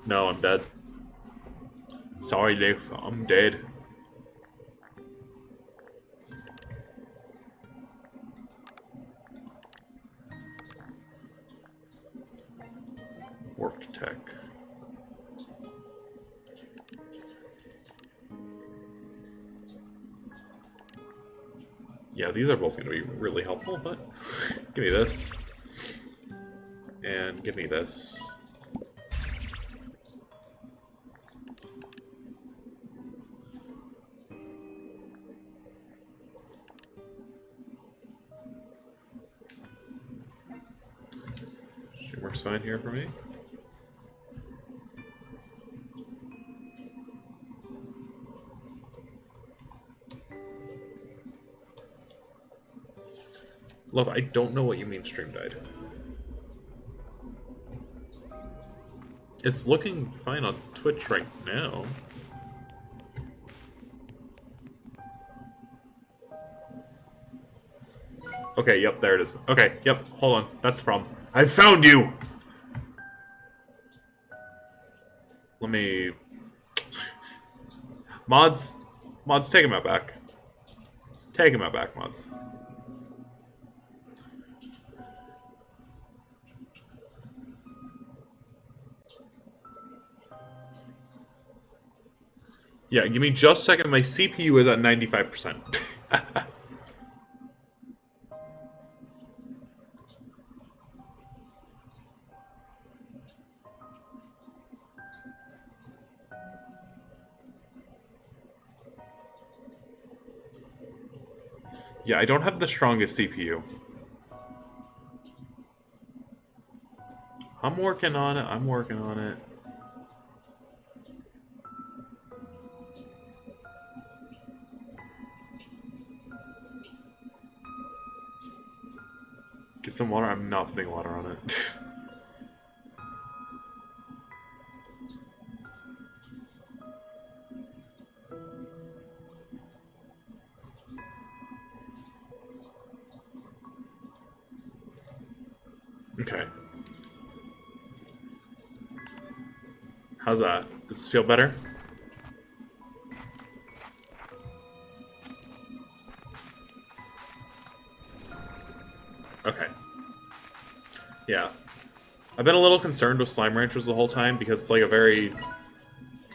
No, I'm dead. Sorry, Leif. I'm dead. Work tech. Yeah, these are both going to be really helpful, but give me this. And give me this. Should work fine here for me. Love, I don't know what you mean stream died. It's looking fine on Twitch right now. Okay, yep, there it is. Okay, yep, hold on. That's the problem. I found you! Let me... Mods, take him out back. Take him out back, mods. Yeah, give me just a second. My CPU is at 95%. Yeah, I don't have the strongest CPU. I'm working on it. I'm working on it. Get some water. I'm not putting water on it. Okay. How's that? Does this feel better? Okay. Yeah. I've been a little concerned with Slime Ranchers the whole time because it's like a very...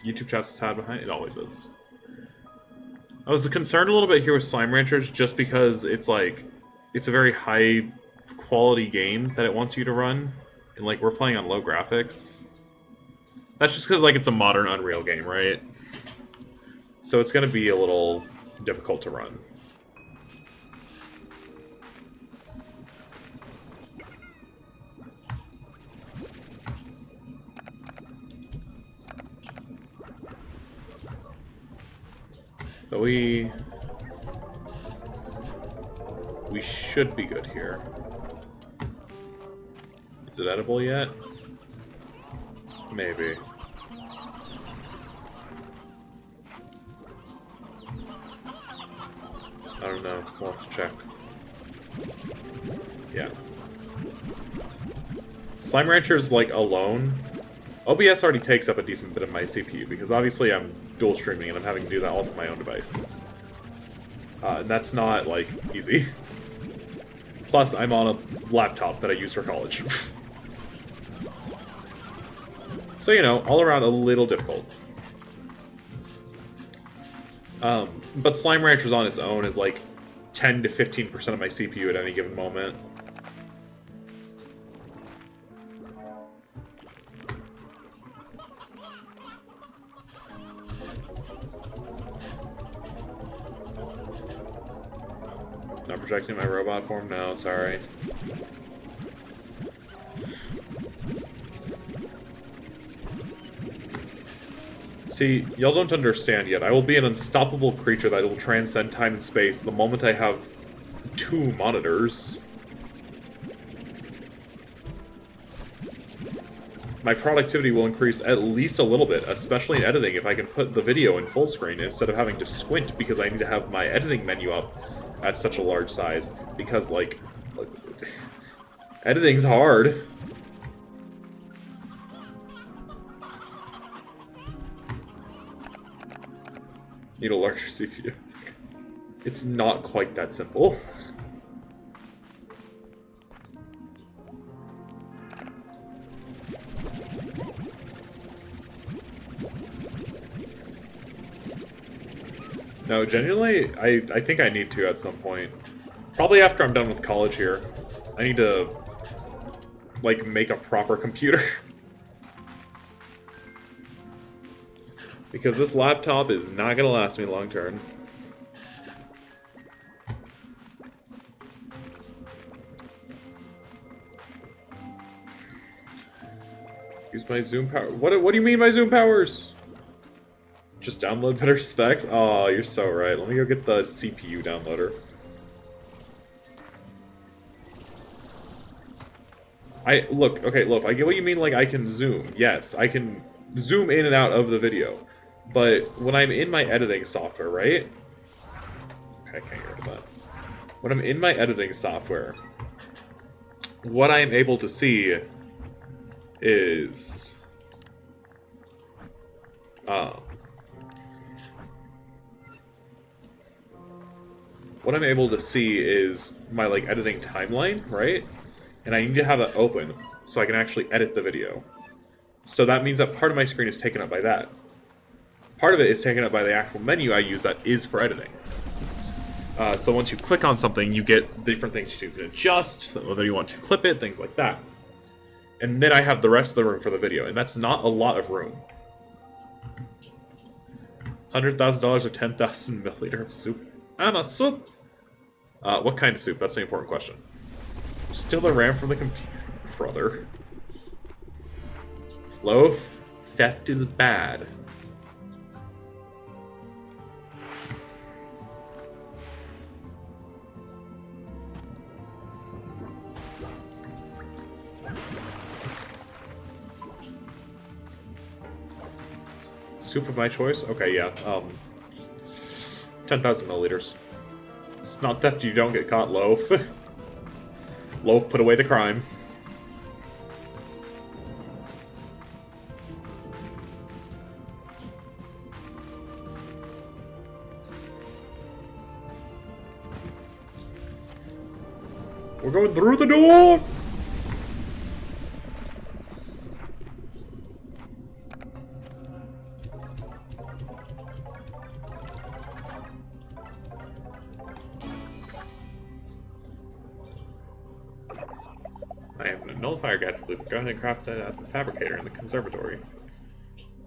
YouTube chat's tad behind. It always is. I was concerned a little bit here with Slime Ranchers just because it's like... It's a very high quality game that it wants you to run. And like, we're playing on low graphics. That's just because like it's a modern Unreal game, right? So it's going to be a little difficult to run. So we should be good here. Is it edible yet? Maybe. I don't know. We'll have to check. Yeah. Slime Rancher's like alone. OBS already takes up a decent bit of my CPU because obviously I'm dual streaming and I'm having to do that all from my own device. And that's not like easy. Plus, I'm on a laptop that I use for college. So, you know, all around a little difficult. But Slime Ranchers on its own is like 10 to 15% of my CPU at any given moment. Not projecting my robot form? No, sorry. See, y'all don't understand yet. I will be an unstoppable creature that will transcend time and space the moment I have 2 monitors. My productivity will increase at least a little bit, especially in editing if I can put the video in full screen instead of having to squint because I need to have my editing menu up at such a large size. Because, like editing's hard. Need a larger CPU. It's not quite that simple. No, genuinely, I think I need to at some point. Probably after I'm done with college here. I need to, like, make a proper computer. Because this laptop is not gonna last me long term. Use my zoom power. What do you mean by zoom powers? Just download better specs? Oh, you're so right. Let me go get the CPU downloader. Look, I get what you mean, like, I can zoom. Yes, I can zoom in and out of the video. But when I'm in my editing software, right? Okay, I can't get rid of that. When I'm in my editing software, what I'm able to see is... what I'm able to see is my, like, editing timeline, right? And I need to have it open so I can actually edit the video. So that means that part of my screen is taken up by that. Part of it is taken up by the actual menu I use that is for editing. So once you click on something, you get different things you can adjust, whether you want to clip it, things like that. And then I have the rest of the room for the video, and that's not a lot of room. $100,000 or 10,000 milliliter of soup? I'm a soup! What kind of soup? That's the important question. Steal the RAM from the computer. Brother. Loaf, theft is bad. Soup of my choice? Okay, yeah. 10,000 milliliters. It's not theft, you don't get caught, Loaf. Loaf, put away the crime. We're going through the door! I have a nullifier gadget. Go ahead and craft it at the fabricator in the conservatory.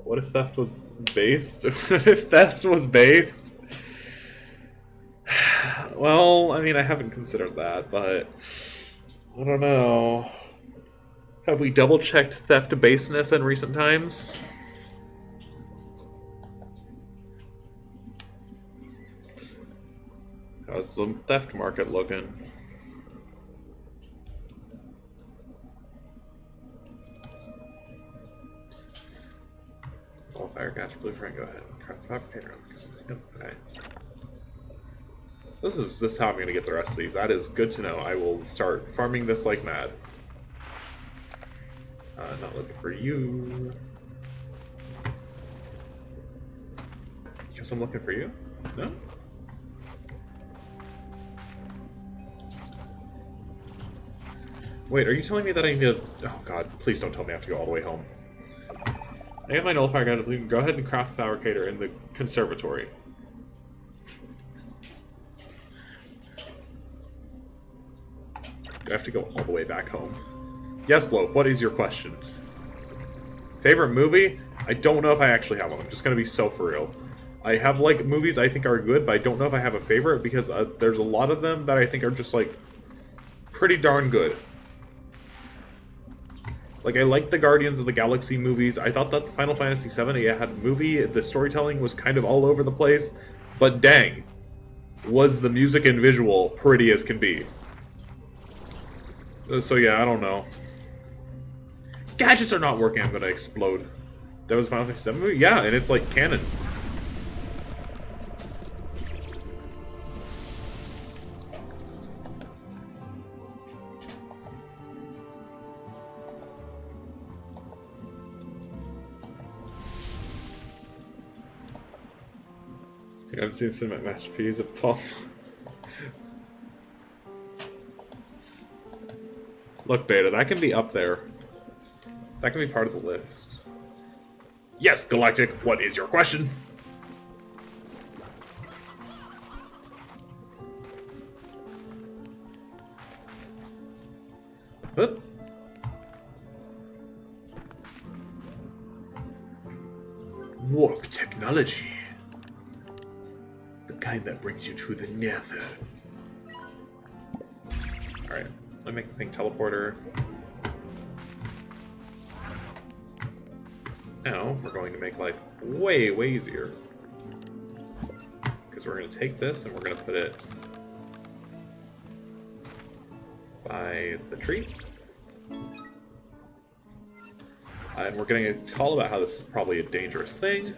What if theft was based? What if theft was based? Well, I mean, I haven't considered that, but I don't know. Have we double-checked theft baseness in recent times? How's the theft market looking? All fire catch, blue frame, go ahead. Craft fabricator. Yep, okay. This is how I'm gonna get the rest of these. That is good to know. I will start farming this like mad. Not looking for you. Guess I'm looking for you? No? Wait, are you telling me that I need to... Oh god, please don't tell me I have to go all the way home. I have my nullifier guide. Go ahead and craft the fabricator in the conservatory. Do I have to go all the way back home? Yes, Loaf, what is your question? Favorite movie? I don't know if I actually have one. I'm just gonna be so for real. I have, like, movies I think are good, but I don't know if I have a favorite because there's a lot of them that I think are just, like, pretty darn good. Like, I liked the Guardians of the Galaxy movies. I thought that the Final Fantasy VII had a movie. The storytelling was kind of all over the place. But dang, was the music and visual pretty as can be. So yeah, I don't know. Gadgets are not working, I'm gonna explode. That was Final Fantasy VII movie? Yeah, and it's like canon. I haven't seen Cinematic Masterpiece of Paul. Look, Beta, that can be up there. That can be part of the list. Yes, Galactic, what is your question? Huh? Warp technology. The kind that brings you to the nether. Alright, let me make the pink teleporter. Now, we're going to make life way, way easier. Because we're going to take this and we're going to put it by the tree. And we're getting a call about how this is probably a dangerous thing.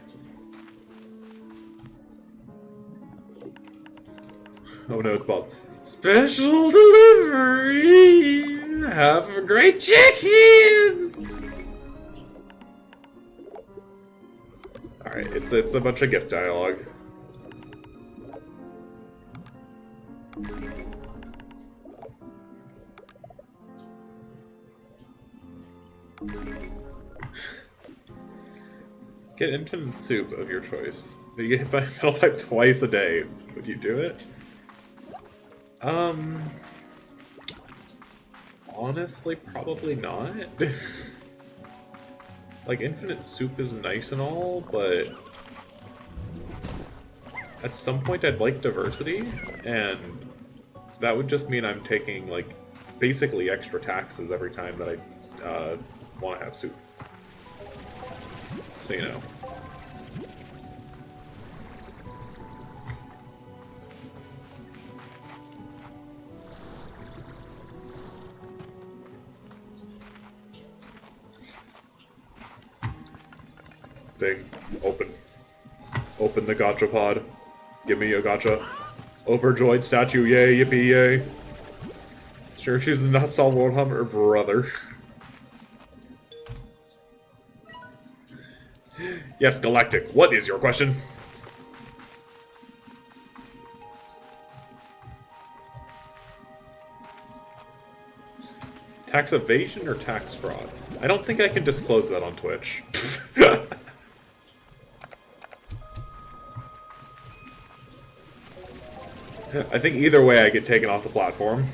Oh no, it's Bob. Special delivery! Have a great chickens! Alright, it's a bunch of gift dialogue. Get infinite soup of your choice. If you get hit by a metal pipe twice a day, would you do it? Honestly, probably not. Like, infinite soup is nice and all, but at some point I'd like diversity, and that would just mean I'm taking, like, basically extra taxes every time that I want to have soup. So, you know. Thing. Open. Open the gacha pod. Give me a gacha. Overjoyed statue, yay, yippee, yay. Sure, she's not Saul Warhammer, brother. Yes, Galactic, what is your question? Tax evasion or tax fraud? I don't think I can disclose that on Twitch. I think either way I get taken off the platform.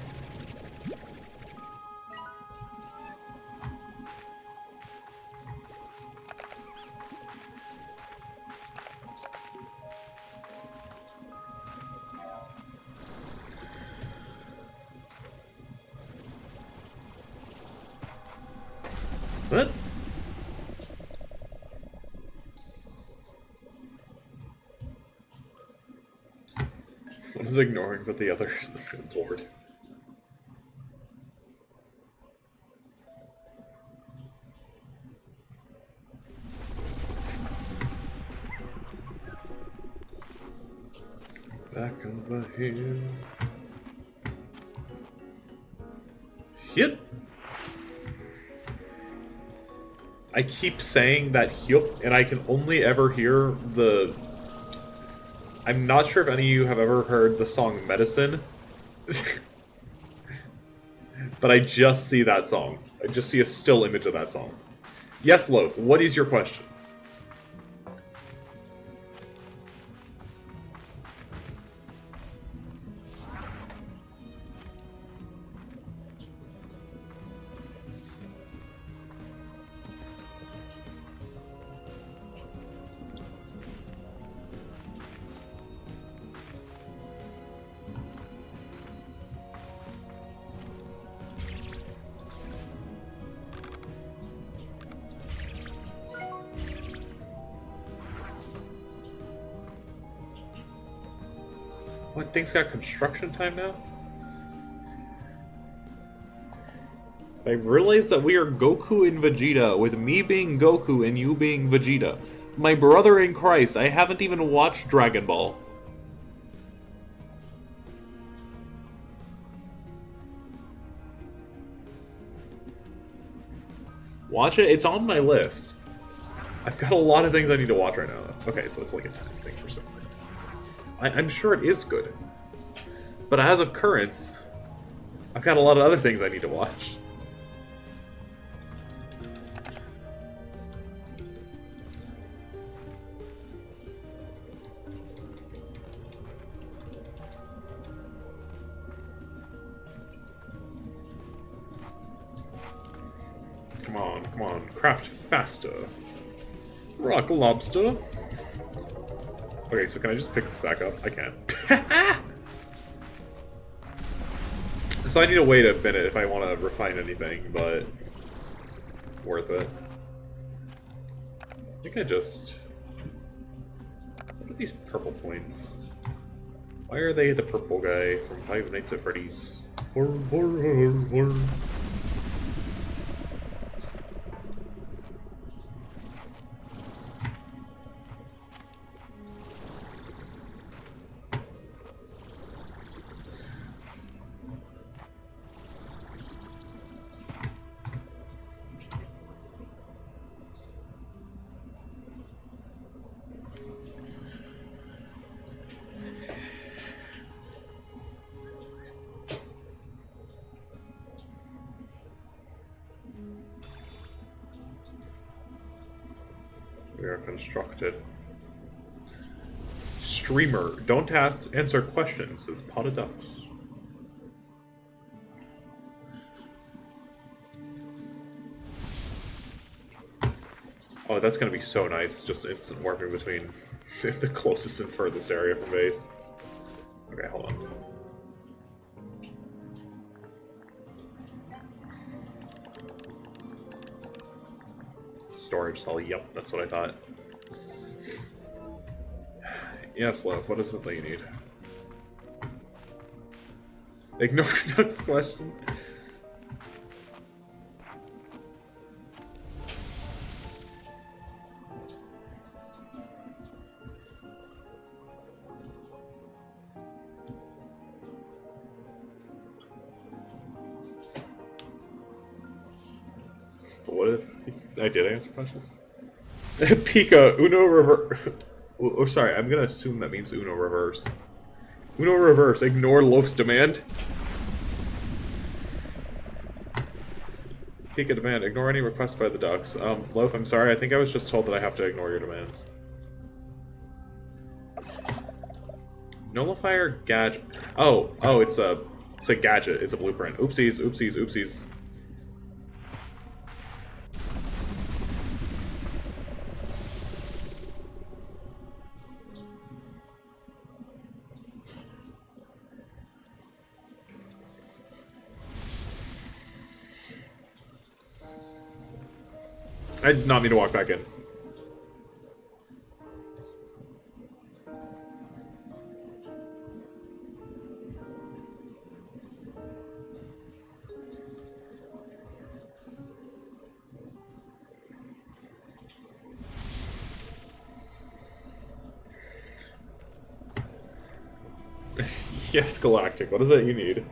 What? What is ignoring, but the others. Good lord. Back over here. Yep. I keep saying that yup, and I can only ever hear the... I'm not sure if any of you have ever heard the song Medicine. But I just see that song. I just see a still image of that song. Yes, Loaf, what is your question? What, things got construction time now? I realize that we are Goku and Vegeta, with me being Goku and you being Vegeta. My brother in Christ, I haven't even watched Dragon Ball. Watch it, it's on my list. I've got a lot of things I need to watch right now, though. Okay, so it's like a time thing for some things. I'm sure it is good. But as of currents, I've got a lot of other things I need to watch. Come on, come on. Craft faster. Rock lobster. Okay, so can I just pick this back up? I can. So I need to wait a minute if I want to refine anything, but worth it. I think I just... What are these purple points? Why are they the purple guy from Five Nights at Freddy's? We are constructed. Streamer, don't answer questions, says Pot of Ducks. Oh, that's gonna be so nice, just instant warping between the closest and furthest area from base. Okay, hold on. Storage cell, yep, that's what I thought. Yes, love, what is it that you need? Ignore Duck's question. What if I did answer questions? Pika, Uno reverse. Oh, sorry, I'm gonna assume that means Uno reverse. Uno reverse, ignore Loaf's demand. Pika demand, ignore any request by the Ducks. Loaf, I'm sorry, I think I was just told that I have to ignore your demands. Nullifier gadget. Oh, it's a gadget. It's a blueprint. Oopsies, oopsies, oopsies. I did not mean to walk back in. Yes, Galactic. What is it you need?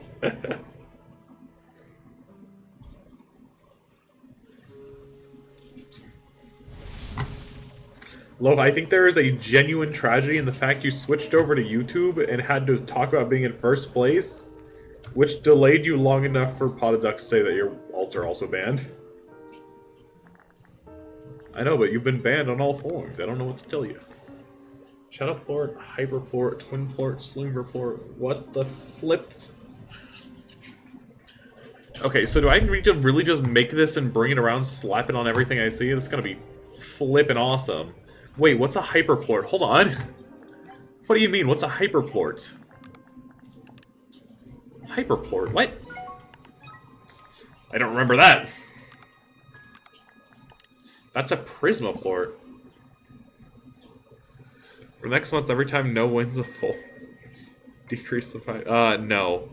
Love, I think there is a genuine tragedy in the fact you switched over to YouTube and had to talk about being in first place, which delayed you long enough for Potaduck to say that your alts are also banned. I know, but you've been banned on all forms. I don't know what to tell you. Shadow Plort, Hyper Plort, Twin Plort, Slinger Plort. What the flip? Okay, so do I need to really just make this and bring it around, slap it on everything I see? This is gonna be flippin' awesome. Wait, what's a Hyper Plort? Hold on. What do you mean? What's a Hyper Plort? Hyper Plort? What? I don't remember that. That's a Prisma Plort. For next month, every time no wins a full. Decrease the fight. No.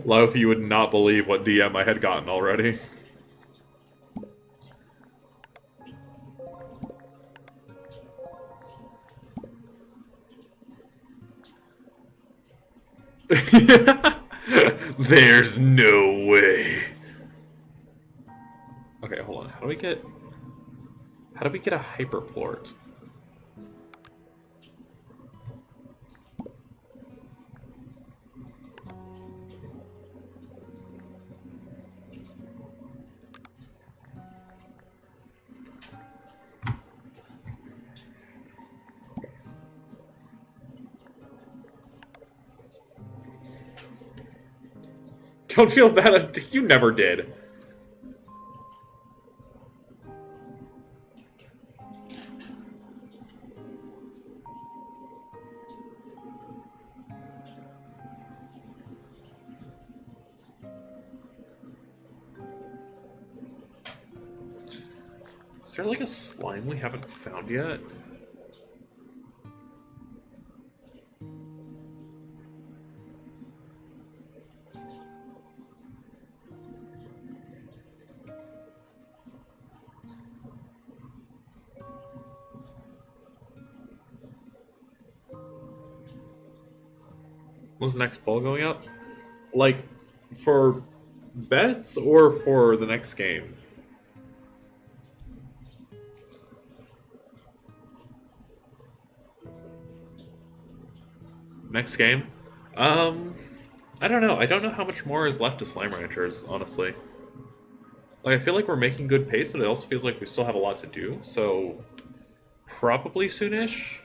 Love, you would not believe what DM I had gotten already. There's no way. Okay, hold on. How do we get a Hyperplort? Don't feel bad. You never did. Is there like a slime we haven't found yet? When's the next poll going up? Like, for bets or for the next game? Next game? I don't know. I don't know how much more is left to Slime Ranchers, honestly. Like, I feel like we're making good pace, but it also feels like we still have a lot to do, so probably soonish.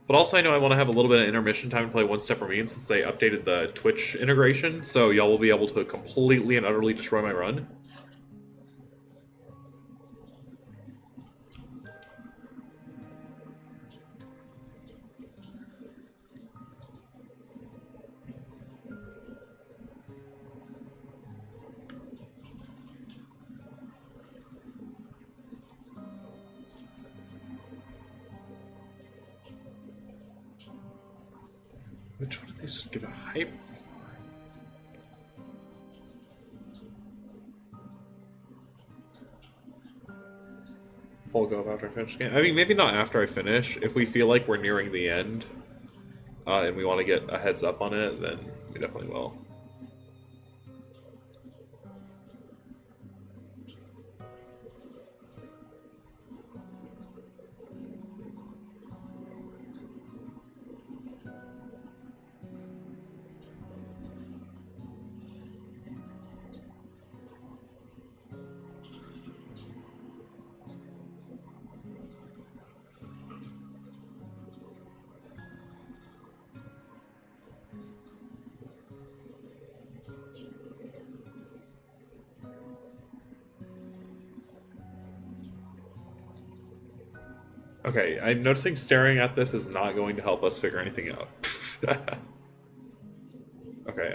But also I know I want to have a little bit of intermission time to play One Step For Me, and since they updated the Twitch integration, so y'all will be able to completely and utterly destroy my run. Which one of these would give a hype? We'll go after I finish the game. I mean, maybe not after I finish. If we feel like we're nearing the end, and we want to get a heads up on it, then we definitely will. Okay, I'm noticing staring at this is not going to help us figure anything out. Okay,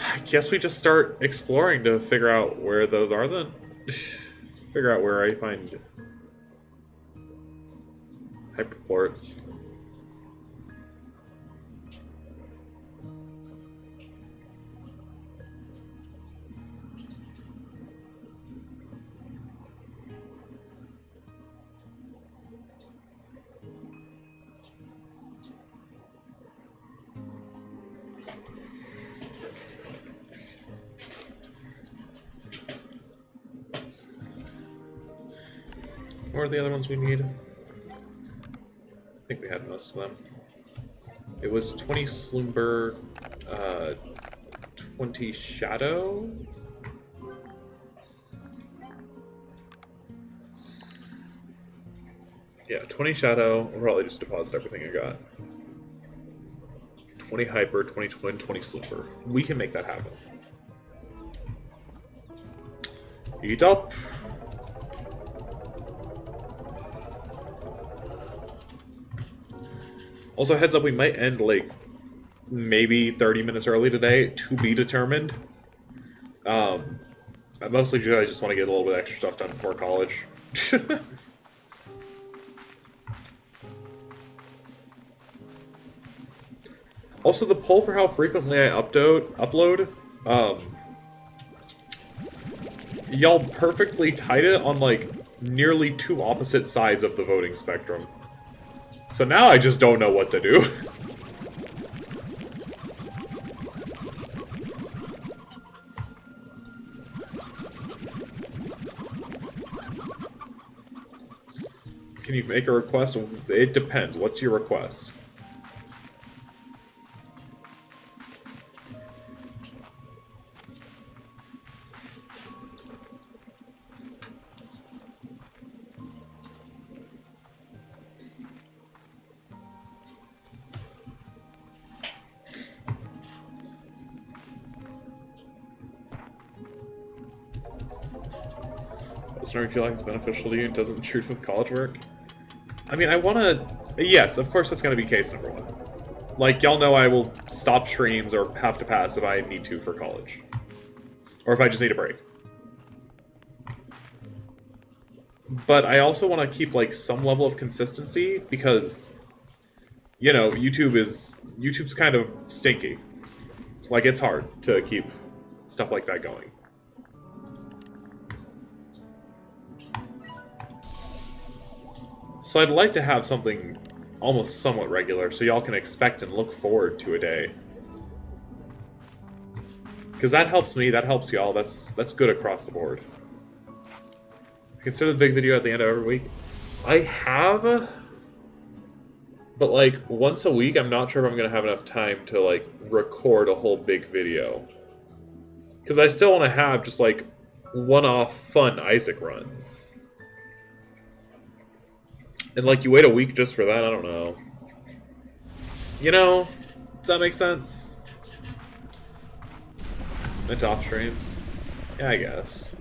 I guess we just start exploring to figure out where those are then. Figure out where I find reports. What are the other ones we need? I think we had most of them. It was 20 Slumber, 20 Shadow? Yeah, 20 Shadow. I'll probably just deposit everything I got. 20 Hyper, 20 Twin, 20 Slumber. We can make that happen. Eat up! Also, heads up, we might end, like, maybe 30 minutes early today, to be determined. I mostly just want to get a little bit extra stuff done before college. Also, the poll for how frequently I upload, y'all perfectly tied it on, like, nearly two opposite sides of the voting spectrum. So now I just don't know what to do. Can you make a request? It depends. What's your request? Starting to feel like it's beneficial to you and doesn't intrude with college work? I mean, I want to... Yes, of course that's going to be case number one. Like, y'all know I will stop streams or have to pass if I need to for college. Or if I just need a break. But I also want to keep, like, some level of consistency because, you know, YouTube's kind of stinky. Like, it's hard to keep stuff like that going. So I'd like to have something almost somewhat regular, so y'all can expect and look forward to a day. Because that helps me, that helps y'all, that's good across the board. Consider the big video at the end of every week. I have, but like once a week, I'm not sure if I'm going to have enough time to like record a whole big video. Because I still want to have just like one-off fun Isaac runs. And, like, you wait a week just for that? I don't know. You know? Does that make sense? Meant off streams? Yeah, I guess.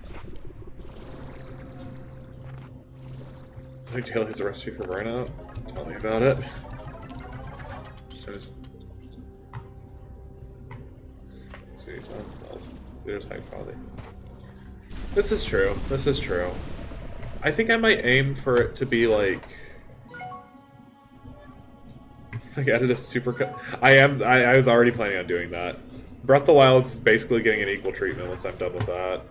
I think Taylor has a recipe for burnout. Tell me about it. Let's see. There's high quality. This is true. This is true. I think I might aim for it to be, like... Like, edit a supercut. I was already planning on doing that. Breath of the Wild is basically getting an equal treatment once I'm done with that.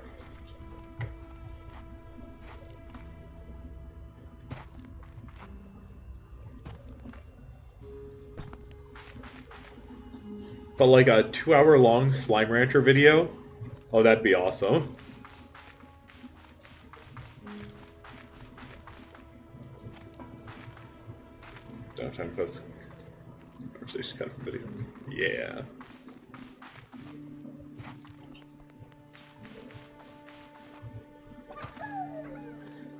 But like a 2-hour-long Slime Rancher video? Oh, that'd be awesome. Don't have time to post conversation kind of videos. Yeah.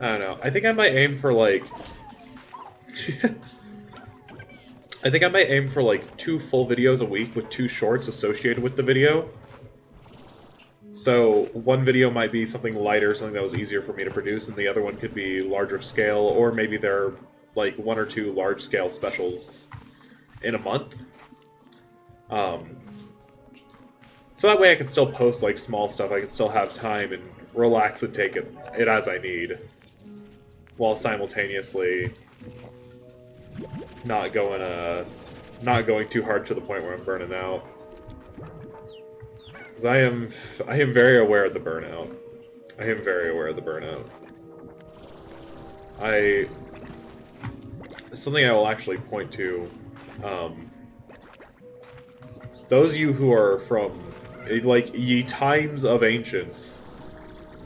I don't know. I think I might aim for like... I think I might aim for like 2 full videos a week with 2 shorts associated with the video. So one video might be something lighter, something that was easier for me to produce, and the other one could be larger scale, or maybe they're like 1 or 2 large-scale specials in a month. So that way I can still post like small stuff, I can still have time and relax and take it as I need, while simultaneously not going too hard to the point where I'm burning out. Because I am very aware of the burnout. I am very aware of the burnout. Something I will actually point to, those of you who are from, like, ye times of ancients,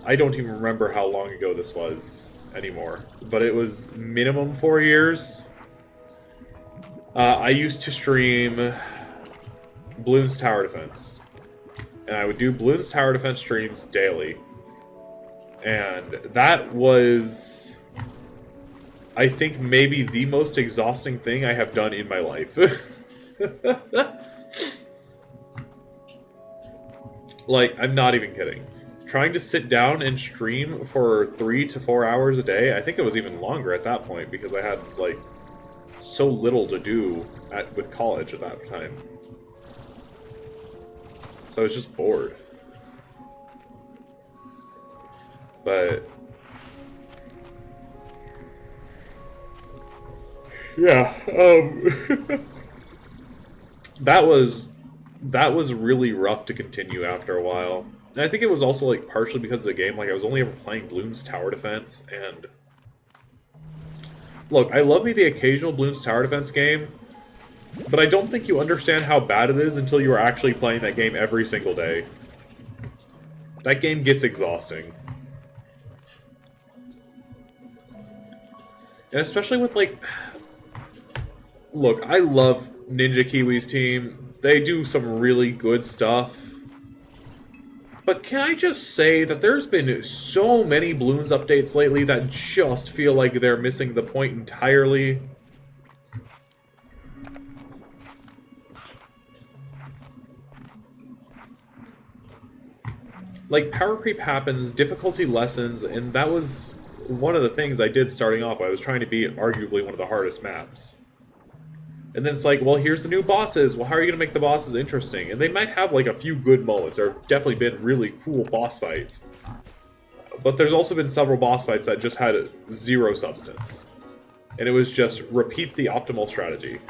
I don't even remember how long ago this was anymore, but it was minimum 4 years. I used to stream Bloons Tower Defense, and I would do Bloons Tower Defense streams daily, and that was, I think, maybe the most exhausting thing I have done in my life. Like, I'm not even kidding. Trying to sit down and stream for 3 to 4 hours a day, I think it was even longer at that point, because I had, like, so little to do with college at that time. So I was just bored. But yeah, that was really rough to continue after a while. And I think it was also, like, partially because of the game. Like, I was only ever playing Bloons Tower Defense, and look, I love me the occasional Bloons Tower Defense game, but I don't think you understand how bad it is until you are actually playing that game every single day. That game gets exhausting. And especially with, like, look, I love Ninja Kiwi's team. They do some really good stuff. But can I just say that there's been so many Bloons updates lately that just feel like they're missing the point entirely? Like, power creep happens, difficulty lessens, and that was one of the things I did starting off. I was trying to beat arguably one of the hardest maps. And then it's like, well, here's the new bosses. Well, how are you going to make the bosses interesting? And they might have, like, a few good moments. There have definitely been really cool boss fights. But there's also been several boss fights that just had zero substance. And it was just repeat the optimal strategy.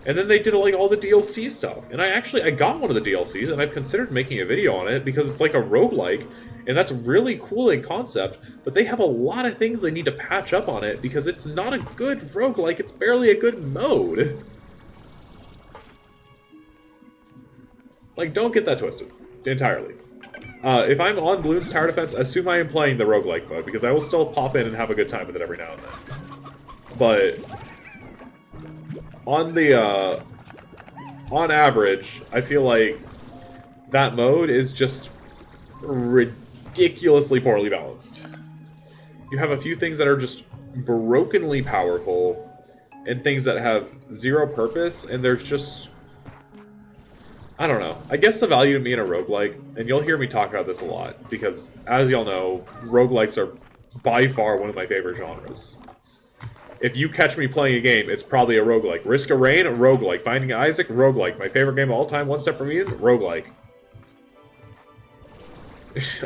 And then they did, like, all the DLC stuff. And I got one of the DLCs, and I've considered making a video on it because it's like a roguelike, and that's really cool in concept, but they have a lot of things they need to patch up on it because it's not a good roguelike, it's barely a good mode. Like, don't get that twisted. Entirely. If I'm on Bloons Tower Defense, assume I am playing the roguelike mode, because I will still pop in and have a good time with it every now and then. But on the, on average, I feel like that mode is just ridiculously poorly balanced. You have a few things that are just brokenly powerful, and things that have zero purpose, and there's just, I don't know. I guess the value to me in a roguelike, and you'll hear me talk about this a lot, because, as y'all know, roguelikes are by far one of my favorite genres. If you catch me playing a game, it's probably a roguelike. Risk of Rain, roguelike. Binding of Isaac, roguelike. My favorite game of all time, One Step From Eden, roguelike.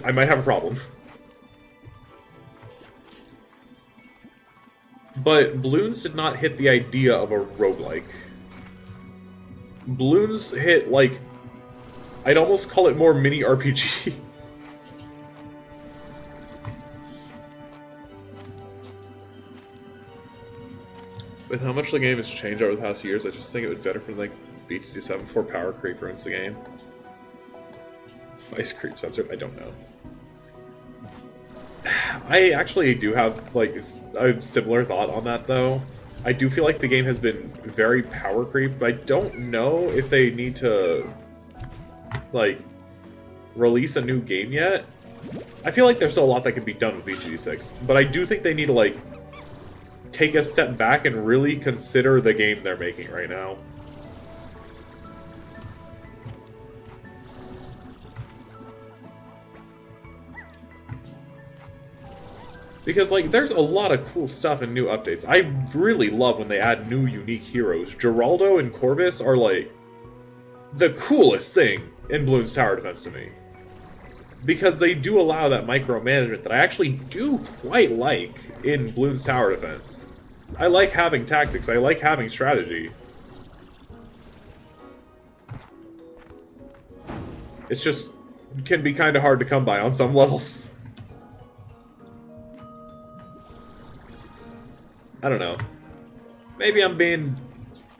I might have a problem. But Bloons did not hit the idea of a roguelike. Bloons hit, like, I'd almost call it more mini RPG. With how much the game has changed over the past few years, I just think it would be better for, like, BTD7 before power creep ruins the game. Ice creep censored? I don't know. I actually do have, like, a similar thought on that, though. I do feel like the game has been very power creep, but I don't know if they need to, like, release a new game yet. I feel like there's still a lot that can be done with BTD6, but I do think they need to, like, take a step back and really consider the game they're making right now. Because, like, there's a lot of cool stuff and new updates. I really love when they add new unique heroes. Geraldo and Corvus are, like, the coolest thing in Bloons Tower Defense to me. Because they do allow that micromanagement that I actually do quite like in Bloons Tower Defense. I like having tactics. I like having strategy. It's just can be kind of hard to come by on some levels. I don't know. Maybe I'm being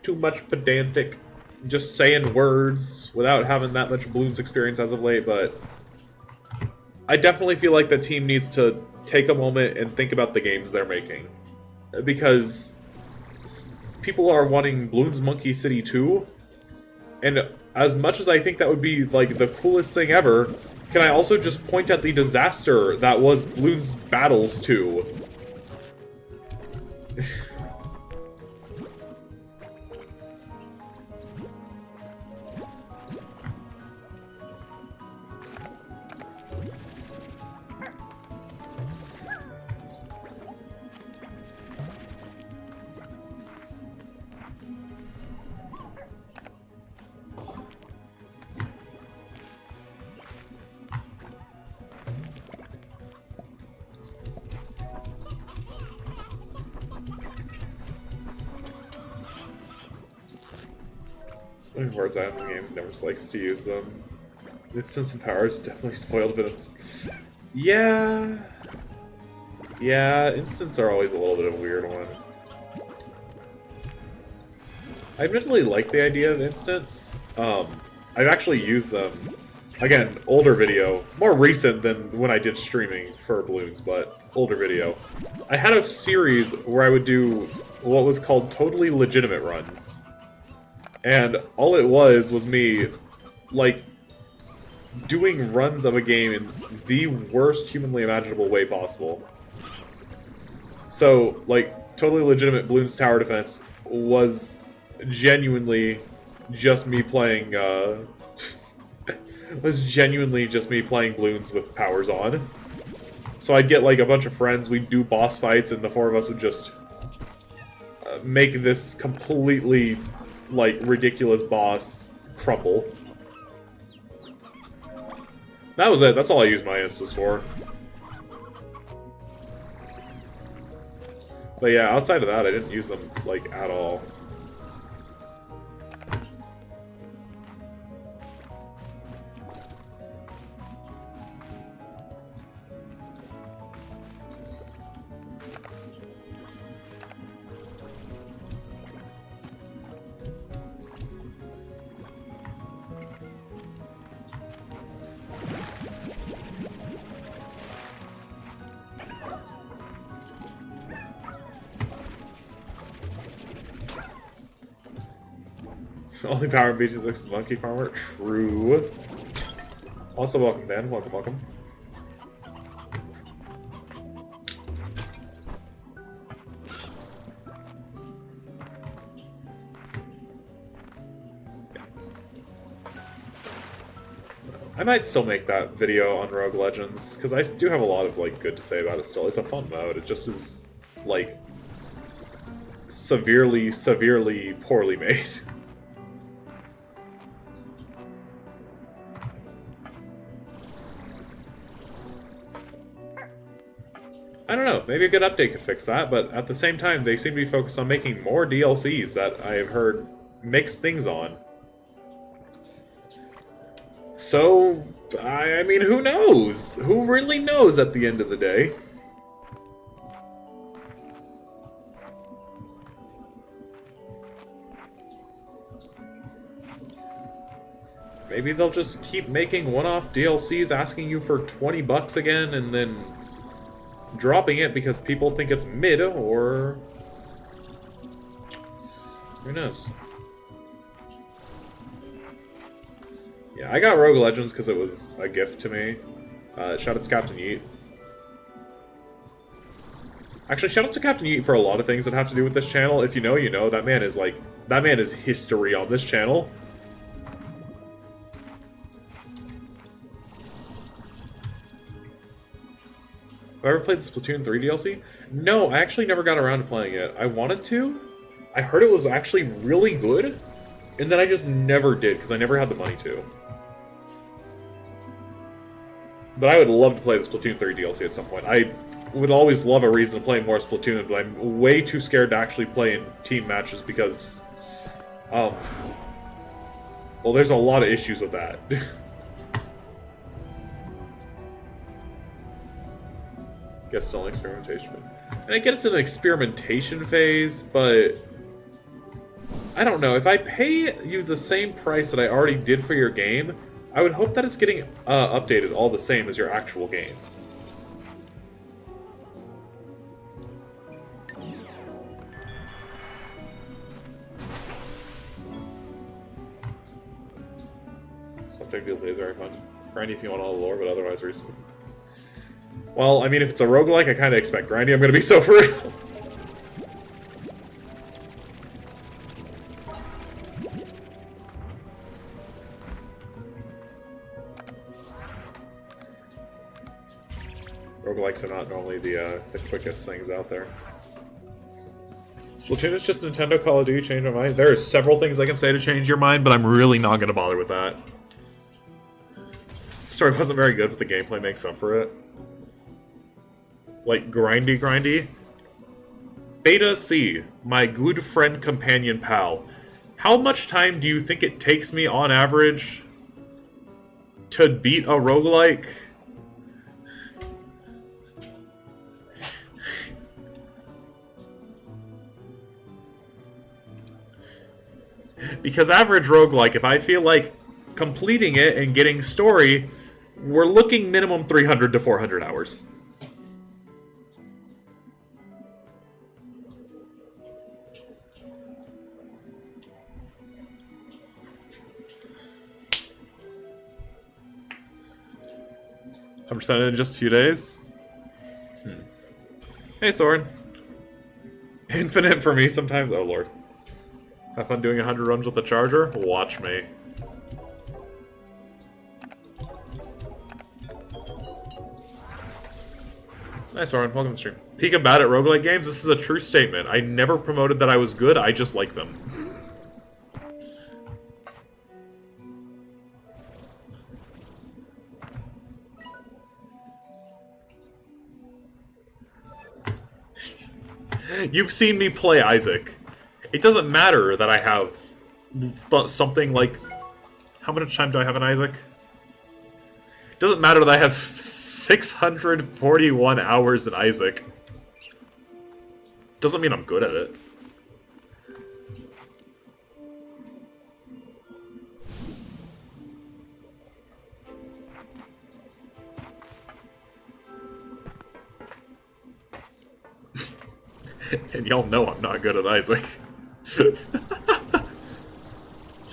too much pedantic, just saying words without having that much Bloons experience as of late, but I definitely feel like the team needs to take a moment and think about the games they're making. Because people are wanting Bloons Monkey City 2, and as much as I think that would be like the coolest thing ever, can I also just point at the disaster that was Bloons Battles 2? So many words out of the game, never likes to use them. Instance and powers definitely spoiled a bit of... Yeah... Yeah, instants are always a little bit of a weird one. I admittedly like the idea of instants. I've actually used them. Again, older video. More recent than when I did streaming for Bloons, but older video. I had a series where I would do what was called totally legitimate runs. And all it was me, like, doing runs of a game in the worst humanly imaginable way possible. So, like, totally legitimate Bloons Tower Defense was genuinely just me playing, Bloons with powers on. So I'd get, like, a bunch of friends, we'd do boss fights, and the four of us would just make this completely, like, ridiculous boss crumble. That was it. That's all I used my instants for. But yeah, outside of that, I didn't use them, like, at all. Only power in beaches looks monkey farmer. True. Also, welcome, Dan. Welcome, welcome. I might still make that video on Rogue Legends, because I do have a lot of, like, good to say about it still. It's a fun mode. It just is, like, severely, severely poorly made. I don't know, maybe a good update could fix that, but at the same time, they seem to be focused on making more DLCs that I have heard mixed things on. So, I mean, who knows? Who really knows at the end of the day? Maybe they'll just keep making one-off DLCs asking you for 20 bucks again, and then dropping it because people think it's mid, or who knows. Yeah, I got Rogue Legends because it was a gift to me. Shout out to Captain Yeet. Actually, shout out to Captain Yeet for a lot of things that have to do with this channel. If you know, you know. That man is like, that man is history on this channel. Have I ever played the Splatoon 3 DLC? No, I actually never got around to playing it. I wanted to. I heard it was actually really good, and then I just never did, because I never had the money to. But I would love to play the Splatoon 3 DLC at some point. I would always love a reason to play more Splatoon, but I'm way too scared to actually play in team matches because, well, there's a lot of issues with that. Guess still an experimentation. And I get it's an experimentation phase, but I don't know. If I pay you the same price that I already did for your game, I would hope that it's getting updated all the same as your actual game. Something feels is very fun. Grindy if you want all the lore, but otherwise recently. Well, I mean, if it's a roguelike, I kind of expect grindy. I'm going to be so for real. Roguelikes are not normally the quickest things out there. Splatoon is just Nintendo Call of Duty change my mind. There are several things I can say to change your mind, but I'm really not going to bother with that. The story wasn't very good, but the gameplay makes up for it. Like, grindy. Beta C, my good friend, companion, pal. How much time do you think it takes me, on average, to beat a roguelike? Because average roguelike, if I feel like completing it and getting story, we're looking minimum 300 to 400 hours. I'm % in just 2 days. Hey, Soren. Infinite for me sometimes. Oh, Lord. Have fun doing 100 runs with the charger? Watch me. Nice, Soren. Welcome to the stream. Peak of bad at roguelike games? This is a true statement. I never promoted that I was good, I just like them. You've seen me play Isaac. It doesn't matter that I have something like... How much time do I have in Isaac? It doesn't matter that I have 641 hours in Isaac. Doesn't mean I'm good at it. And y'all know I'm not good at Isaac.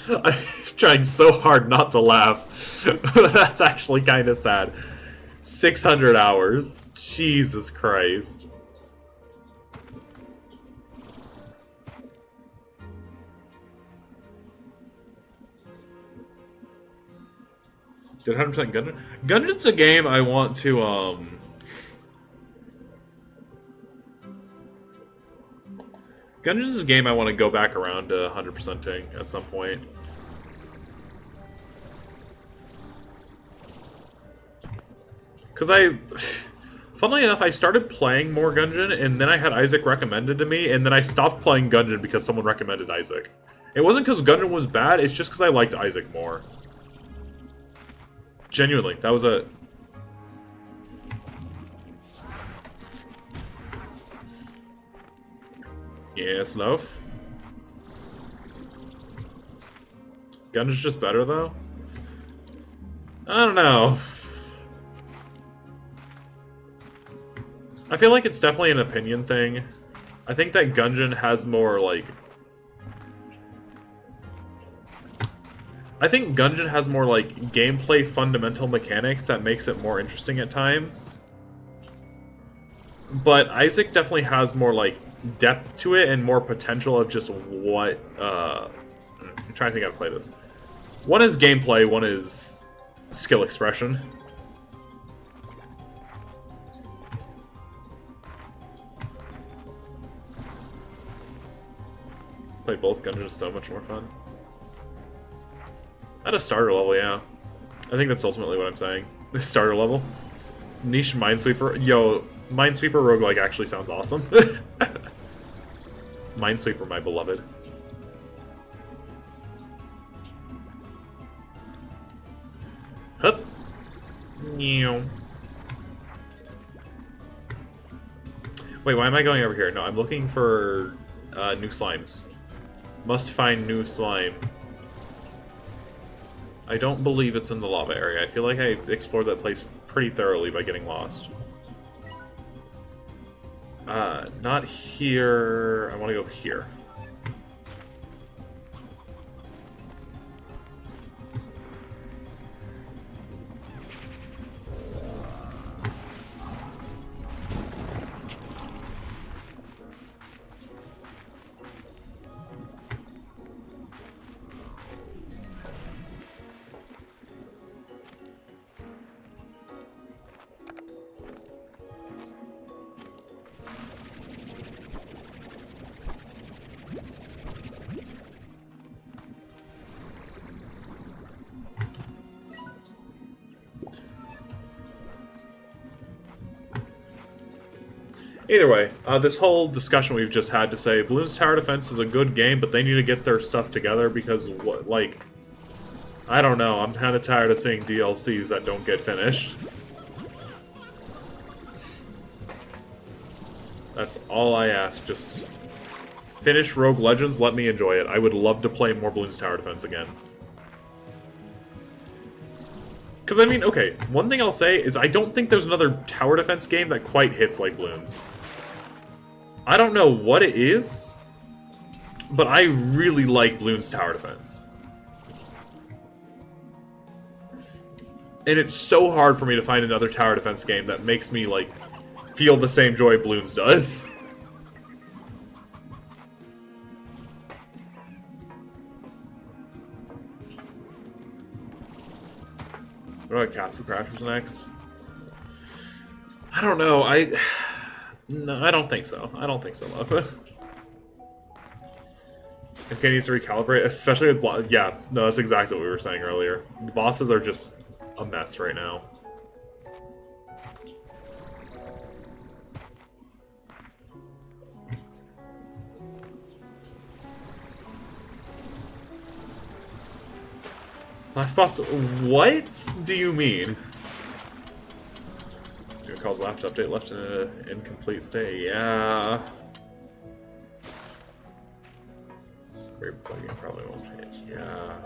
I'm trying so hard not to laugh. That's actually kind of sad. 600 hours. Jesus Christ. Did 100% Gungeon? Gungeon's a game I want to, Gungeon's a game I want to go back around to 100%ing at some point. Because funnily enough, I started playing more Gungeon, and then I had Isaac recommended to me, and then I stopped playing Gungeon because someone recommended Isaac. It wasn't because Gungeon was bad, it's just because I liked Isaac more. Genuinely, that was a... Yes, enough. Gungeon's just better, though? I don't know. I feel like it's definitely an opinion thing. I think that Gungeon has more, like... I think Gungeon has more, like, gameplay fundamental mechanics that makes it more interesting at times. But Isaac definitely has more, like, depth to it and more potential of just what, I'm trying to think how to play this. One is gameplay, one is skill expression. Play both. Gungeon is so much more fun. At a starter level, yeah. I think that's ultimately what I'm saying. The starter level. Niche Minesweeper. Yo, Minesweeper roguelike actually sounds awesome. Minesweeper, my beloved. Hup. Wait, why am I going over here? No, I'm looking for new slimes. Must find new slime. I don't believe it's in the lava area. I feel like I explored that place pretty thoroughly by getting lost. Not here. I want to go here. Either way, this whole discussion we've just had to say Bloons Tower Defense is a good game, but they need to get their stuff together because, like, I don't know, I'm kind of tired of seeing DLCs that don't get finished. That's all I ask, just finish Rogue Legends, let me enjoy it. I would love to play more Bloons Tower Defense again. Because, I mean, okay, one thing I'll say is I don't think there's another tower defense game that quite hits like Bloons. I don't know what it is, but I really like Bloons Tower Defense. And it's so hard for me to find another tower defense game that makes me, like, feel the same joy Bloons does. What about Castle Crashers next? I don't know. No, I don't think so. I don't think so, love. MK needs to recalibrate, especially with... Yeah, no, that's exactly what we were saying earlier. The bosses are just a mess right now. Last boss... What do you mean? Your calls left update left in an incomplete state. Yeah. Great plugin probably won't change. Yeah.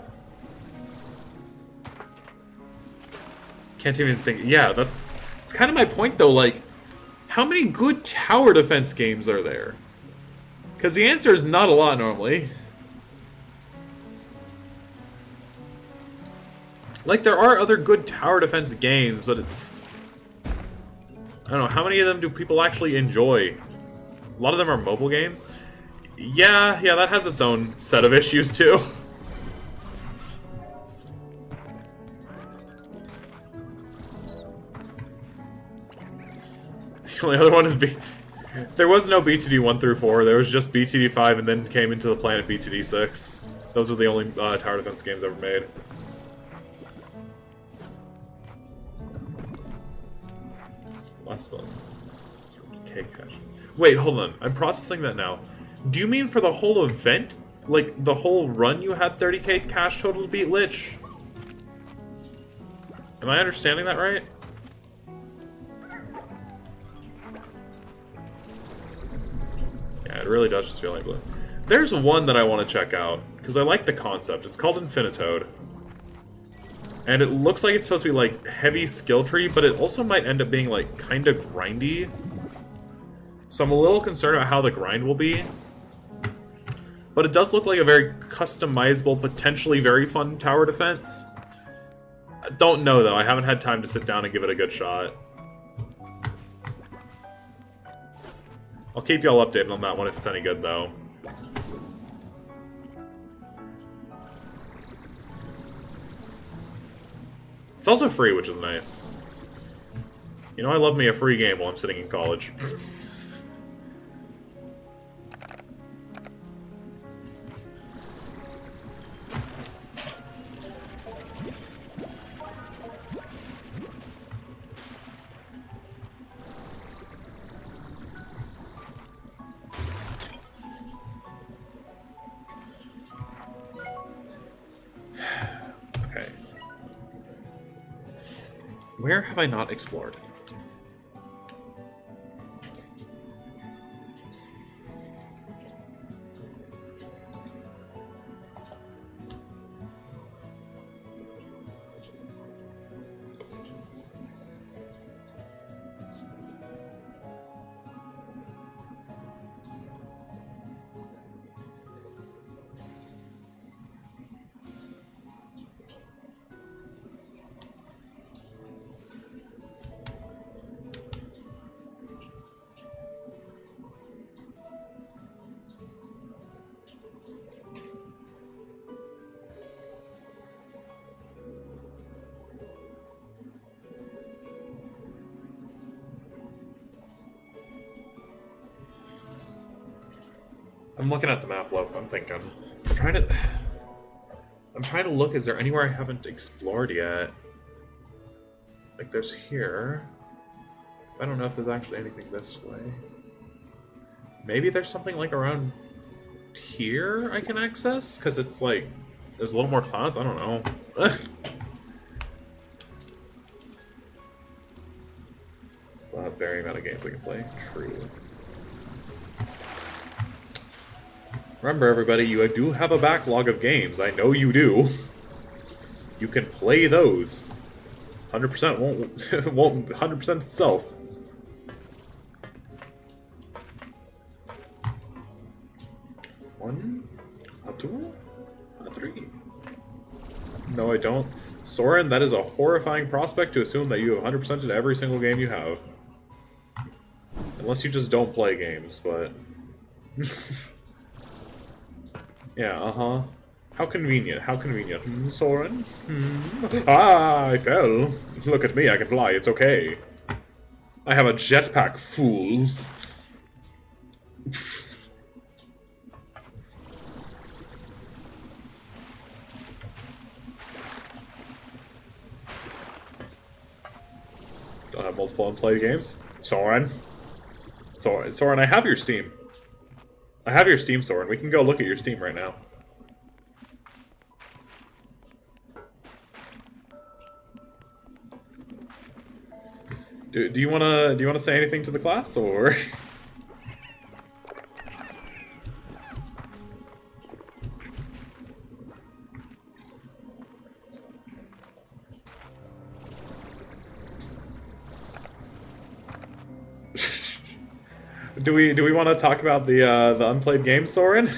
Can't even think. Yeah, that's kind of my point though. Like, how many good tower defense games are there? Because the answer is not a lot normally. Like, there are other good tower defense games, but it's... I don't know, how many of them do people actually enjoy? A lot of them are mobile games. Yeah, that has its own set of issues, too. The only other one is There was no BTD 1 through 4, there was just BTD 5 and then came into the planet BTD 6. Those are the only tower defense games ever made. Last boss. Cake cache. Wait, hold on. I'm processing that now. Do you mean for the whole event? Like, the whole run you had 30k cash total to beat Lich? Am I understanding that right? Yeah, it really does just feel like blue. There's one that I want to check out, because I like the concept. It's called Infinitoad. And it looks like it's supposed to be, like, heavy skill tree, but it also might end up being, like, kind of grindy. So I'm a little concerned about how the grind will be. But it does look like a very customizable, potentially very fun tower defense. I don't know, though. I haven't had time to sit down and give it a good shot. I'll keep y'all updated on that one if it's any good, though. It's also free, which is nice. You know, I love me a free game while I'm sitting in college. Where have I not explored? I'm looking at the map, love. I'm thinking. I'm trying to look. Is there anywhere I haven't explored yet? Like, there's here. I don't know if there's actually anything this way. Maybe there's something like around here I can access? Because it's like, there's a little more clouds? I don't know. Still have varying amount of games I can play. True. Remember, everybody, you do have a backlog of games. I know you do. You can play those. 100% won't 100% itself. One, a two, a three. No, I don't. Soren, that is a horrifying prospect to assume that you have 100%ed every single game you have. Unless you just don't play games, but... Yeah, uh-huh. How convenient, how convenient. Soren? Ah, I fell. Look at me, I can fly, it's okay. I have a jetpack, fools. Don't have multiple unplayed games? Soren? Soren, I have your Steam. I have your Steam, Soren. We can go look at your Steam right now. Do you wanna say anything to the class, or? Do we want to talk about the unplayed game, Soren?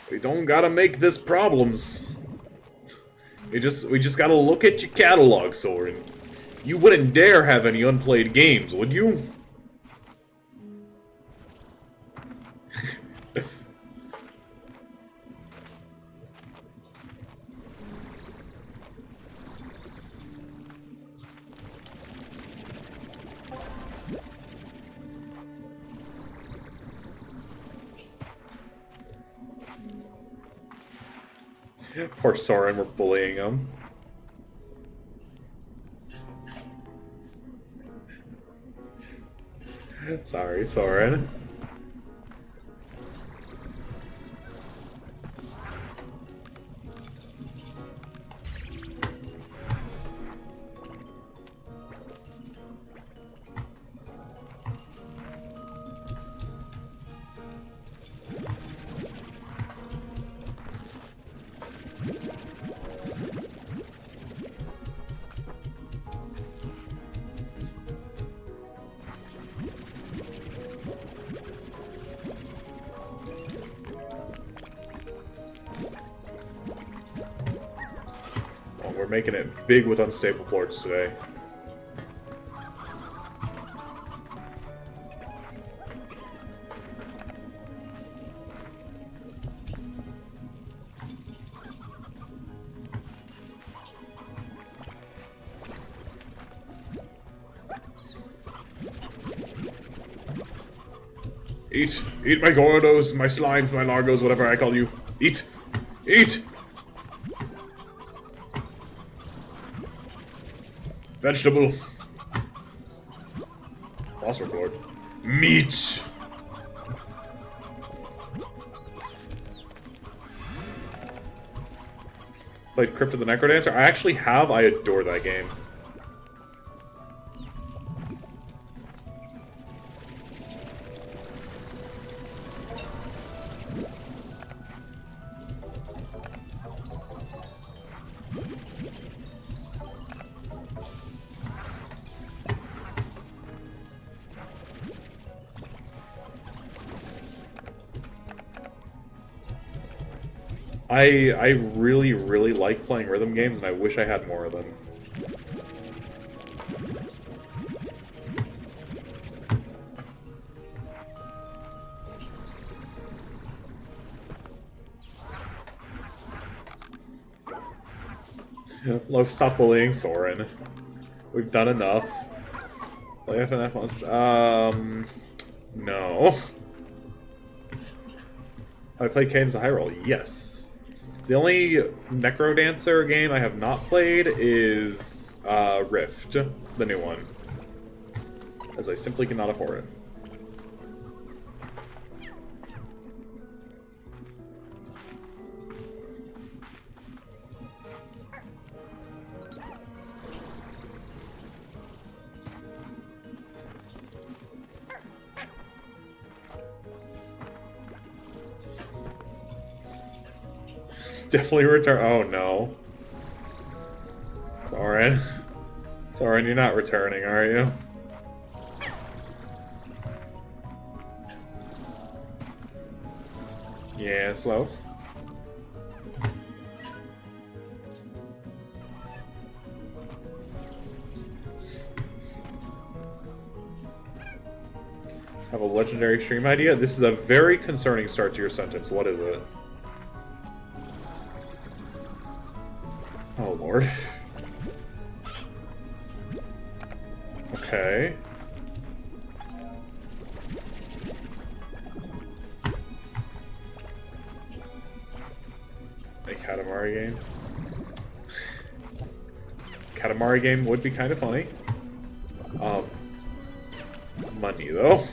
We don't gotta make this problems. We just gotta look at your catalog, Soren. You wouldn't dare have any unplayed games, would you? Poor Soren, we're bullying him. Sorry, Soren. We're making it big with unstable ports today. Eat! Eat my gordos, my slimes, my largos, whatever I call you. Eat! Eat! Vegetable. Phosphor Lord. Meat! Played Crypt of the Necrodancer? I actually have. I adore that game. I really, really like playing rhythm games, and I wish I had more of them. Loaf, stop bullying Soren. We've done enough. Play FNF on... no. I play Cadence of Hyrule. Yes. The only Necrodancer game I have not played is Rift, the new one, as I simply cannot afford it. Definitely return. Oh no. Soren. Soren, you're not returning, are you? Yes, Loaf. Have a legendary stream idea? This is a very concerning start to your sentence. What is it? Oh, Lord. Okay. Make Katamari games. Katamari game would be kind of funny. Money, though.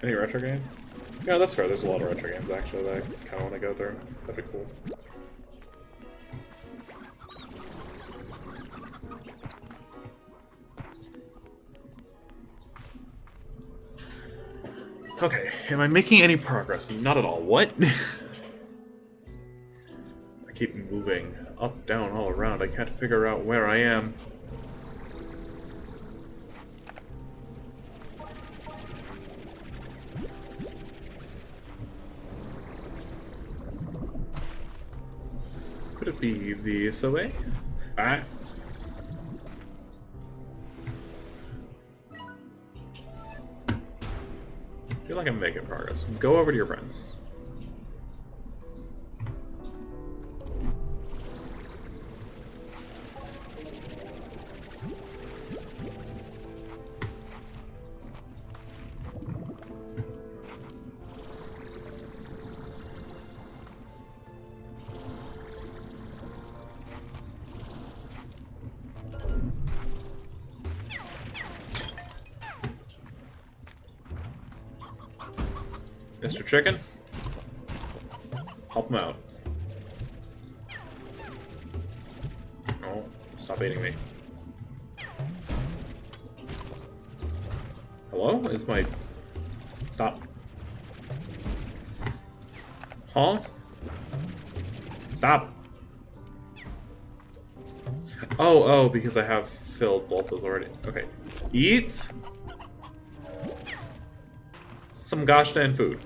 Any retro game? Yeah, that's fair. There's a lot of retro games, actually, that I kind of want to go through. That'd be cool. Okay, am I making any progress? Not at all. What? I keep moving up, down, all around. I can't figure out where I am. Could it be this way? Alright. I feel like I'm making progress. Go over to your friends. Mr. Chicken? Help him out. No, stop eating me. Hello? Is my... Stop. Huh? Stop! Oh, because I have filled both those already. Okay. Eat some gosh dang food.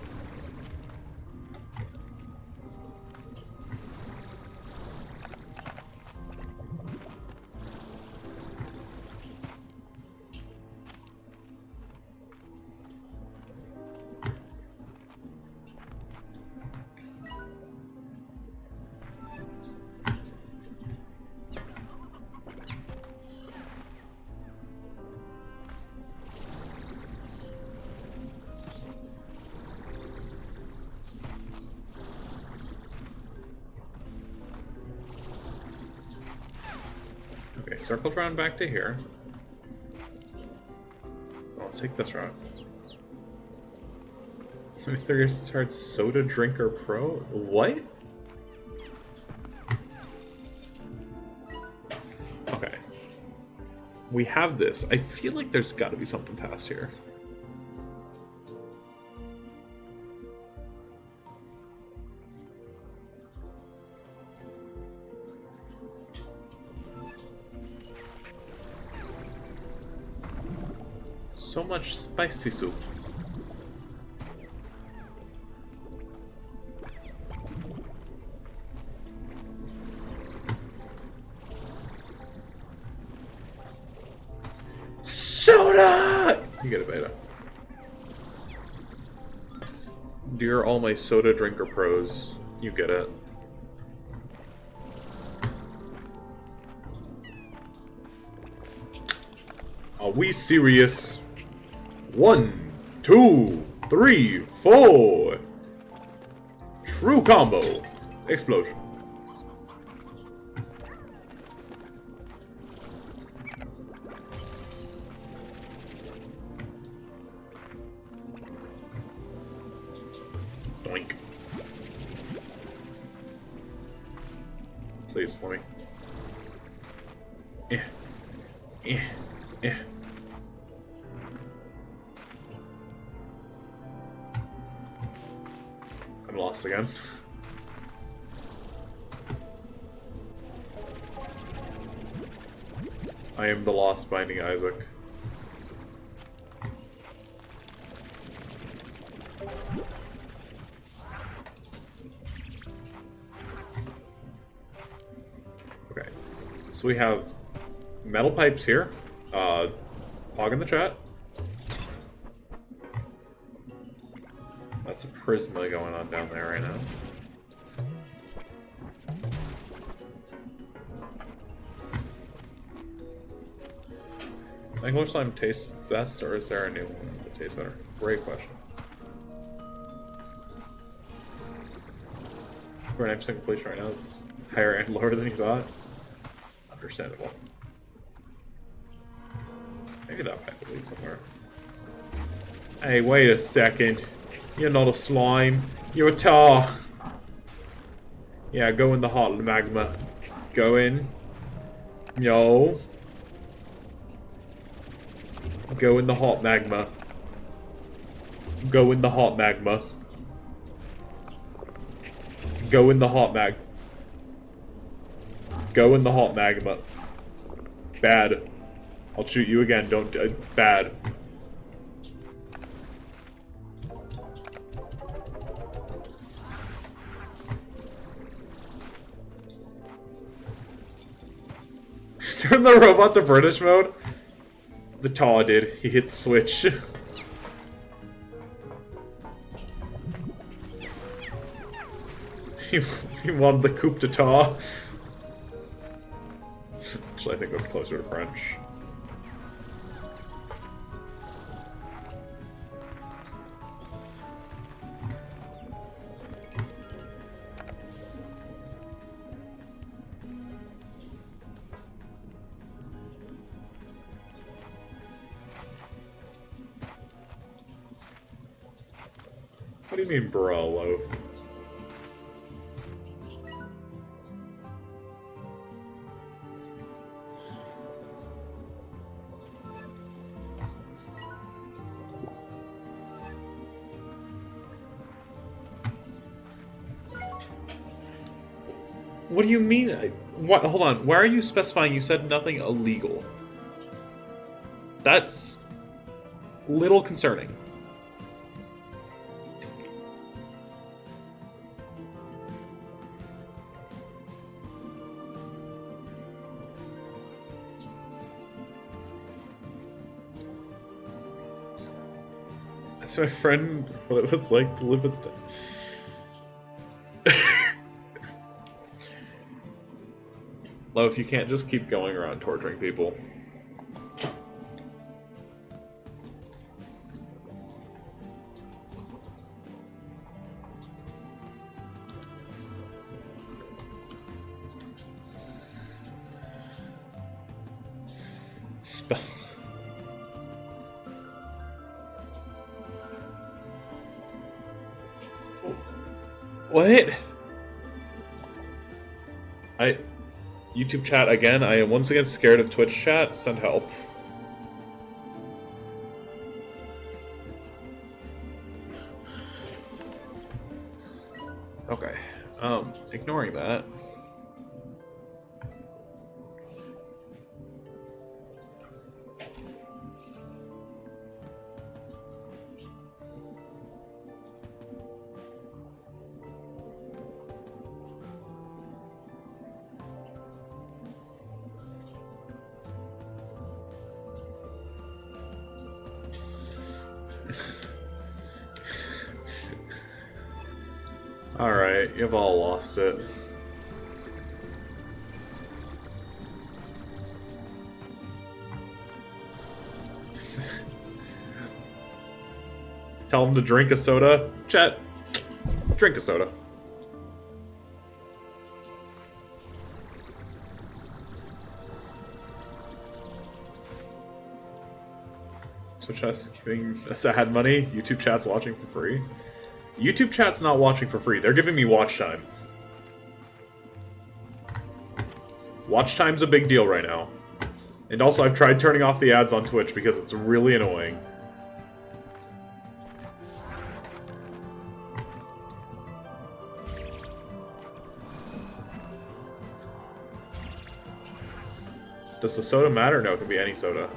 Okay, circles around back to here. Let's take this route. 30 starts Soda Drinker Pro? What? Okay. We have this. I feel like there's got to be something past here. So much spicy soup. Soda! You get a beta. Dear all my soda drinker pros, you get it. Are we serious? 1, 2, 3, 4. True combo. Explosion. Doink. Please, let me. I'm lost again. I am the lost Binding Isaac. Okay, so we have metal pipes here. Pog in the chat. That's a Prisma going on down there right now. Angler slime tastes best, or is there a new one that tastes better? Great question. For 9% completion right now, it's higher and lower than you thought. Understandable. Maybe that pipe will lead somewhere. Hey, wait a second. You're not a slime. You're a tar. Yeah, go in the hot magma. Go in. Yo. Go in the hot magma. Go in the hot magma. Go in the hot mag. Go in the hot magma. Bad. I'll shoot you again. Don't. Bad. Turn the robot to British mode? The Taw did. He hit the switch. he wanted the coup de Taw. Actually, I think that's closer to French. What do you mean, bro, loaf? What do you mean? What? Hold on. Why are you specifying you said nothing illegal? That's little concerning. That's my friend what it was like to live with them. Loaf, you can't just keep going around torturing people. Spell. What? YouTube chat again. I am once again scared of Twitch chat. Send help. Okay. Ignoring that. Alright, you've all lost it. Tell them to drink a soda. Chat, drink a soda. So chat's giving us ad money. YouTube chat's watching for free. YouTube chat's not watching for free. They're giving me watch time. Watch time's a big deal right now. And also, I've tried turning off the ads on Twitch because it's really annoying. Does the soda matter? No, it can be any soda.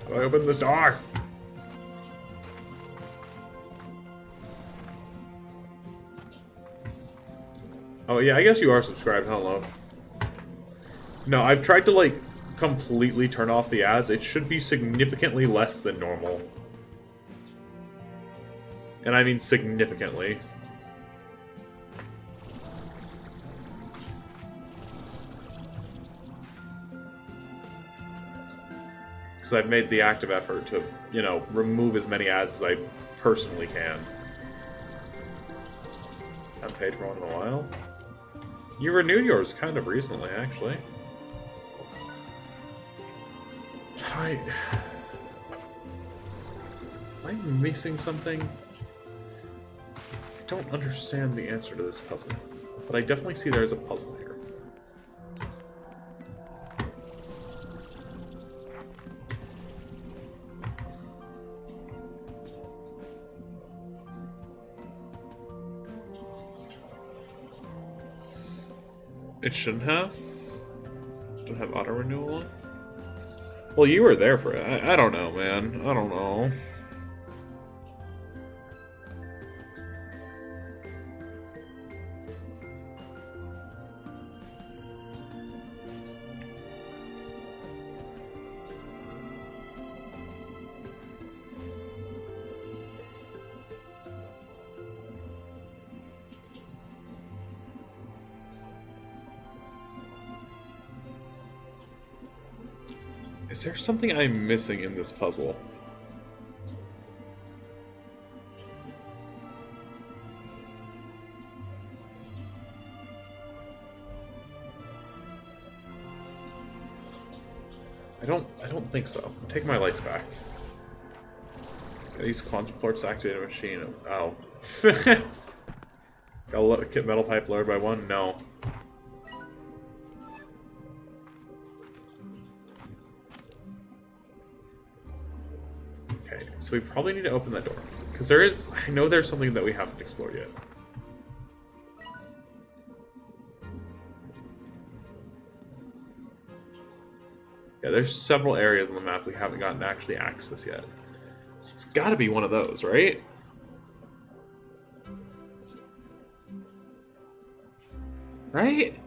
How do I open this door? Oh yeah, I guess you are subscribed. Hello. No, I've tried to like completely turn off the ads. It should be significantly less than normal. And I mean significantly. Because I've made the active effort to, you know, remove as many ads as I personally can. Haven't paid for one in a while. You renewed yours kind of recently, actually. Am I missing something? I don't understand the answer to this puzzle. But I definitely see there's a puzzle here. It shouldn't have? Don't have auto renewal on? Well, you were there for it. I don't know, man. I don't know. Is there something I'm missing in this puzzle? I don't think so. I'm taking my lights back. These quantum florts activate a machine. Oh. Get metal pipe lowered by 1? No. Okay, so we probably need to open that door. Because there is... I know there's something that we haven't explored yet. Yeah, there's several areas on the map we haven't gotten to actually access yet. So it's gotta be one of those, right? Right?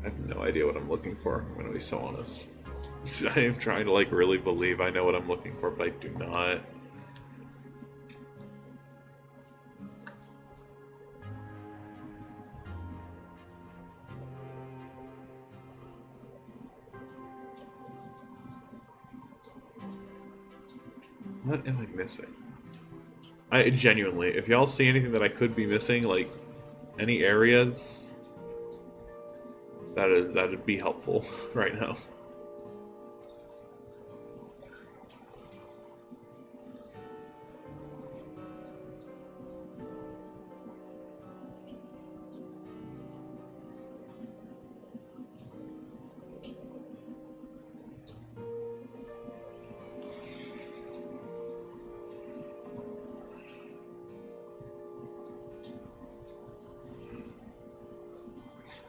have no idea what I'm looking for. I'm gonna be so honest. I am trying to like really believe I know what I'm looking for, but I do not. What am I missing? I genuinely, if y'all see anything that I could be missing, like any areas, that'd be helpful right now.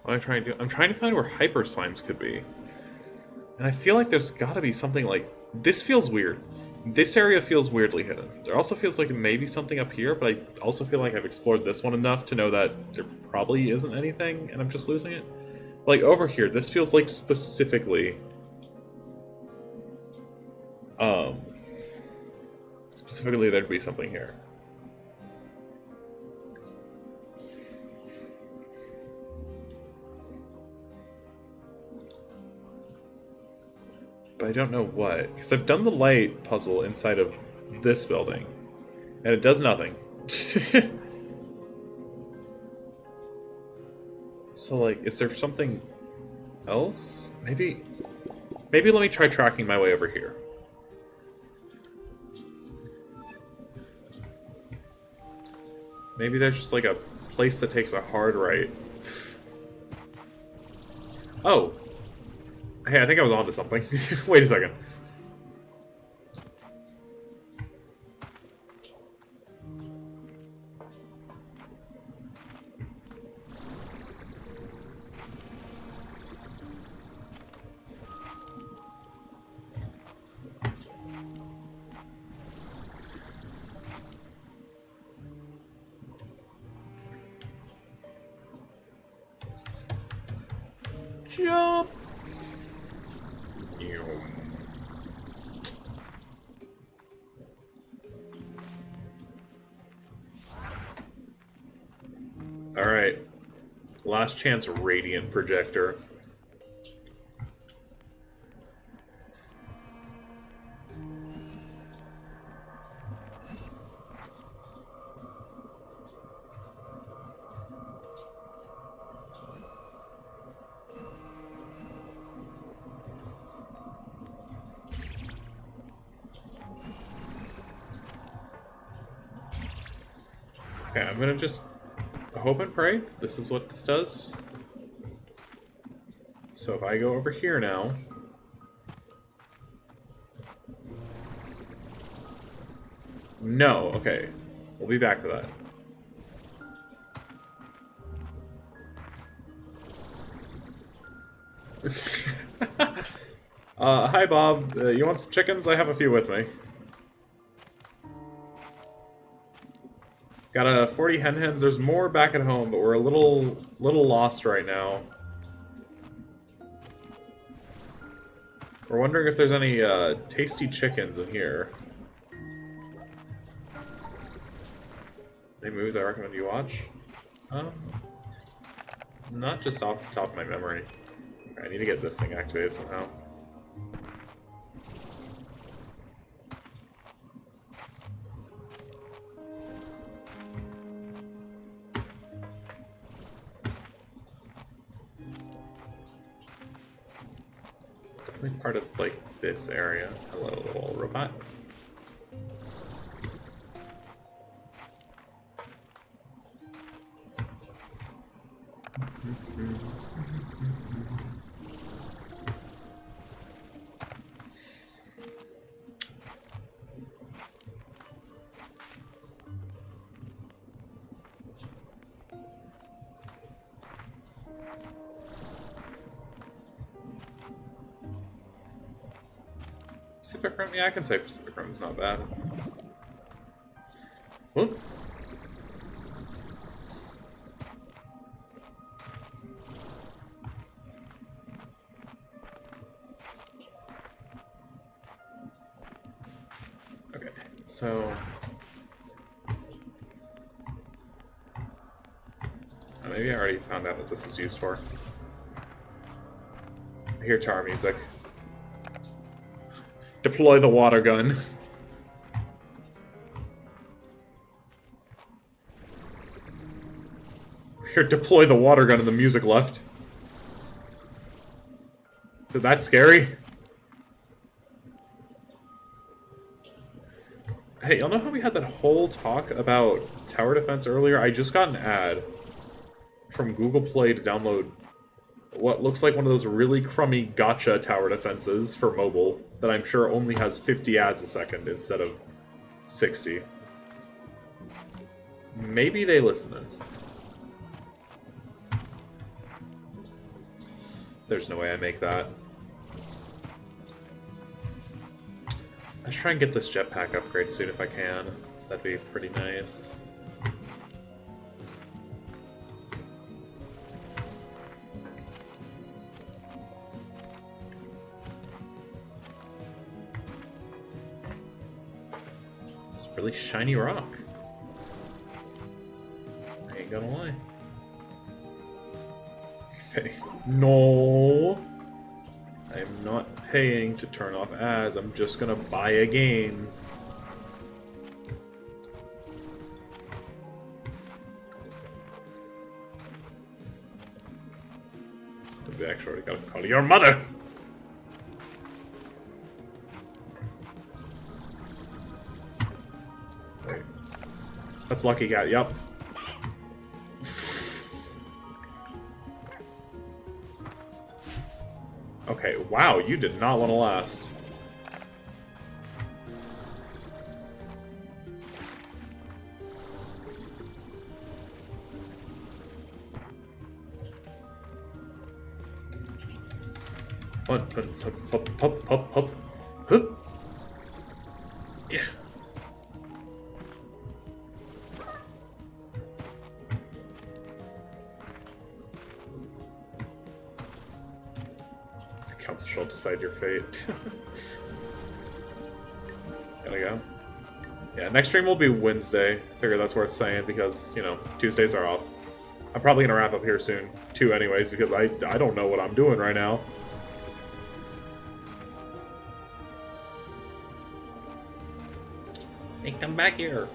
What am I trying to do? I'm trying to find where hyper slimes could be. And I feel like there's gotta be something like... This feels weird. This area feels weirdly hidden. There also feels like maybe something up here, but I also feel like I've explored this one enough to know that there probably isn't anything, and I'm just losing it. Like, over here, this feels like specifically... Specifically there'd be something here. But I don't know what. Because I've done the light puzzle inside of this building. And it does nothing. So, like, is there something else? Maybe let me try tracking my way over here. Maybe there's just, like, a place that takes a hard right. Oh! Hey, I think I was onto something. Wait a second. Jump! Alright. Last chance radiant projector. Okay, I'm gonna just hope and pray this is what this does. So if I go over here now... No, okay. We'll be back to that. Hi Bob. You want some chickens? I have a few with me. Got a 40 hen-hens. There's more back at home, but we're a little lost right now. We're wondering if there's any tasty chickens in here. Any movies I recommend you watch? Not just off the top of my memory. Okay, I need to get this thing activated somehow. Definitely part of, like, this area. Hello, little robot. Pacific Rim? Yeah, I can say Pacific Rim is not bad. Whoop. So... maybe I already found out what this is used for. I hear tower music. Deploy the water gun. Here, deploy the water gun and the music left. Is it that scary? Hey, y'all know how we had that whole talk about tower defense earlier? I just got an ad from Google Play to download what looks like one of those really crummy gacha tower defenses for mobile that I'm sure only has 50 ads a second instead of 60. Maybe they listening. There's no way I make that. Let's try and get this jetpack upgrade soon if I can. That'd be pretty nice. It's really shiny rock. I ain't gonna lie. Okay. No! I am not paying to turn off ads. I'm just gonna buy a game. We actually gotta call your mother! Wait. That's Lucky Cat, yep. Okay, wow, you did not want to last. Hop. Yeah. Council shall decide your fate. Gotta go. Yeah, next stream will be Wednesday. Figure that's worth saying because, you know, Tuesdays are off. I'm probably gonna wrap up here soon, too, anyways, because I don't know what I'm doing right now. Hey, come back here.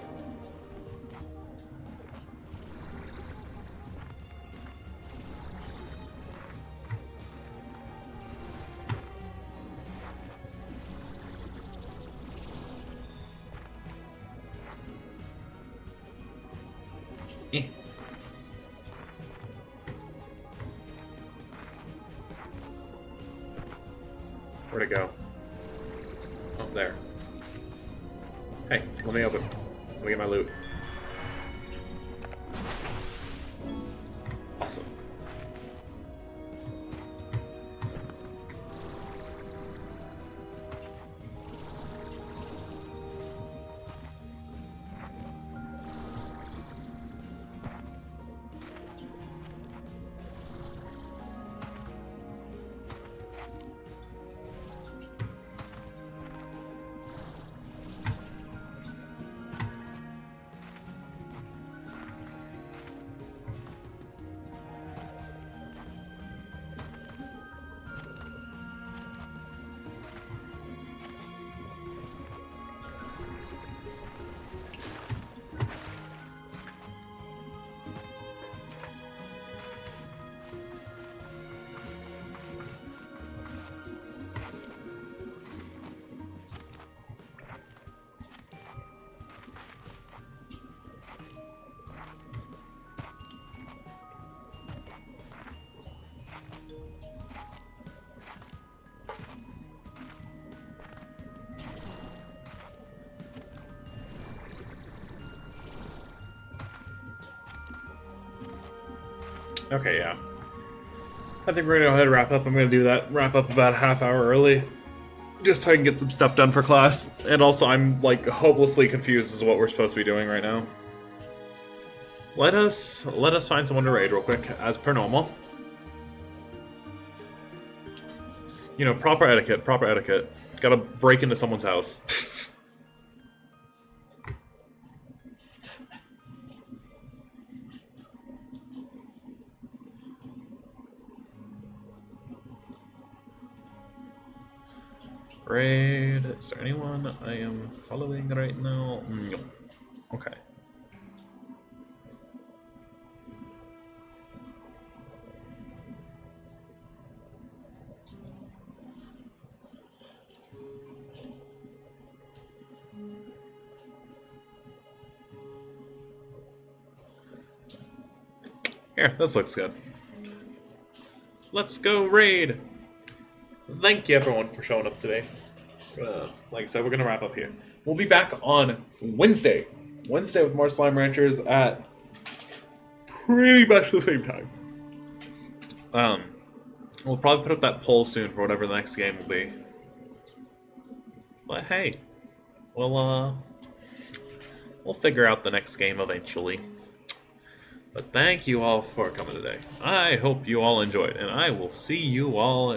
Where'd it go? Oh, there. Hey, let me open. Let me get my loot. Awesome. Okay, yeah. I think we're gonna go ahead and wrap up. I'm gonna do that. Wrap up about a half hour early. Just so I can get some stuff done for class. And also, I'm, like, hopelessly confused as to what we're supposed to be doing right now. Let us find someone to raid real quick, as per normal. You know, proper etiquette, proper etiquette. Gotta break into someone's house. Raid. Is there anyone I am following right now? No. Okay. Here, this looks good. Let's go raid! Thank you everyone for showing up today. Like I said, we're going to wrap up here. We'll be back on Wednesday. Wednesday with more Slime Ranchers at pretty much the same time. We'll probably put up that poll soon for whatever the next game will be. But hey, we'll figure out the next game eventually. But thank you all for coming today. I hope you all enjoyed, and I will see you all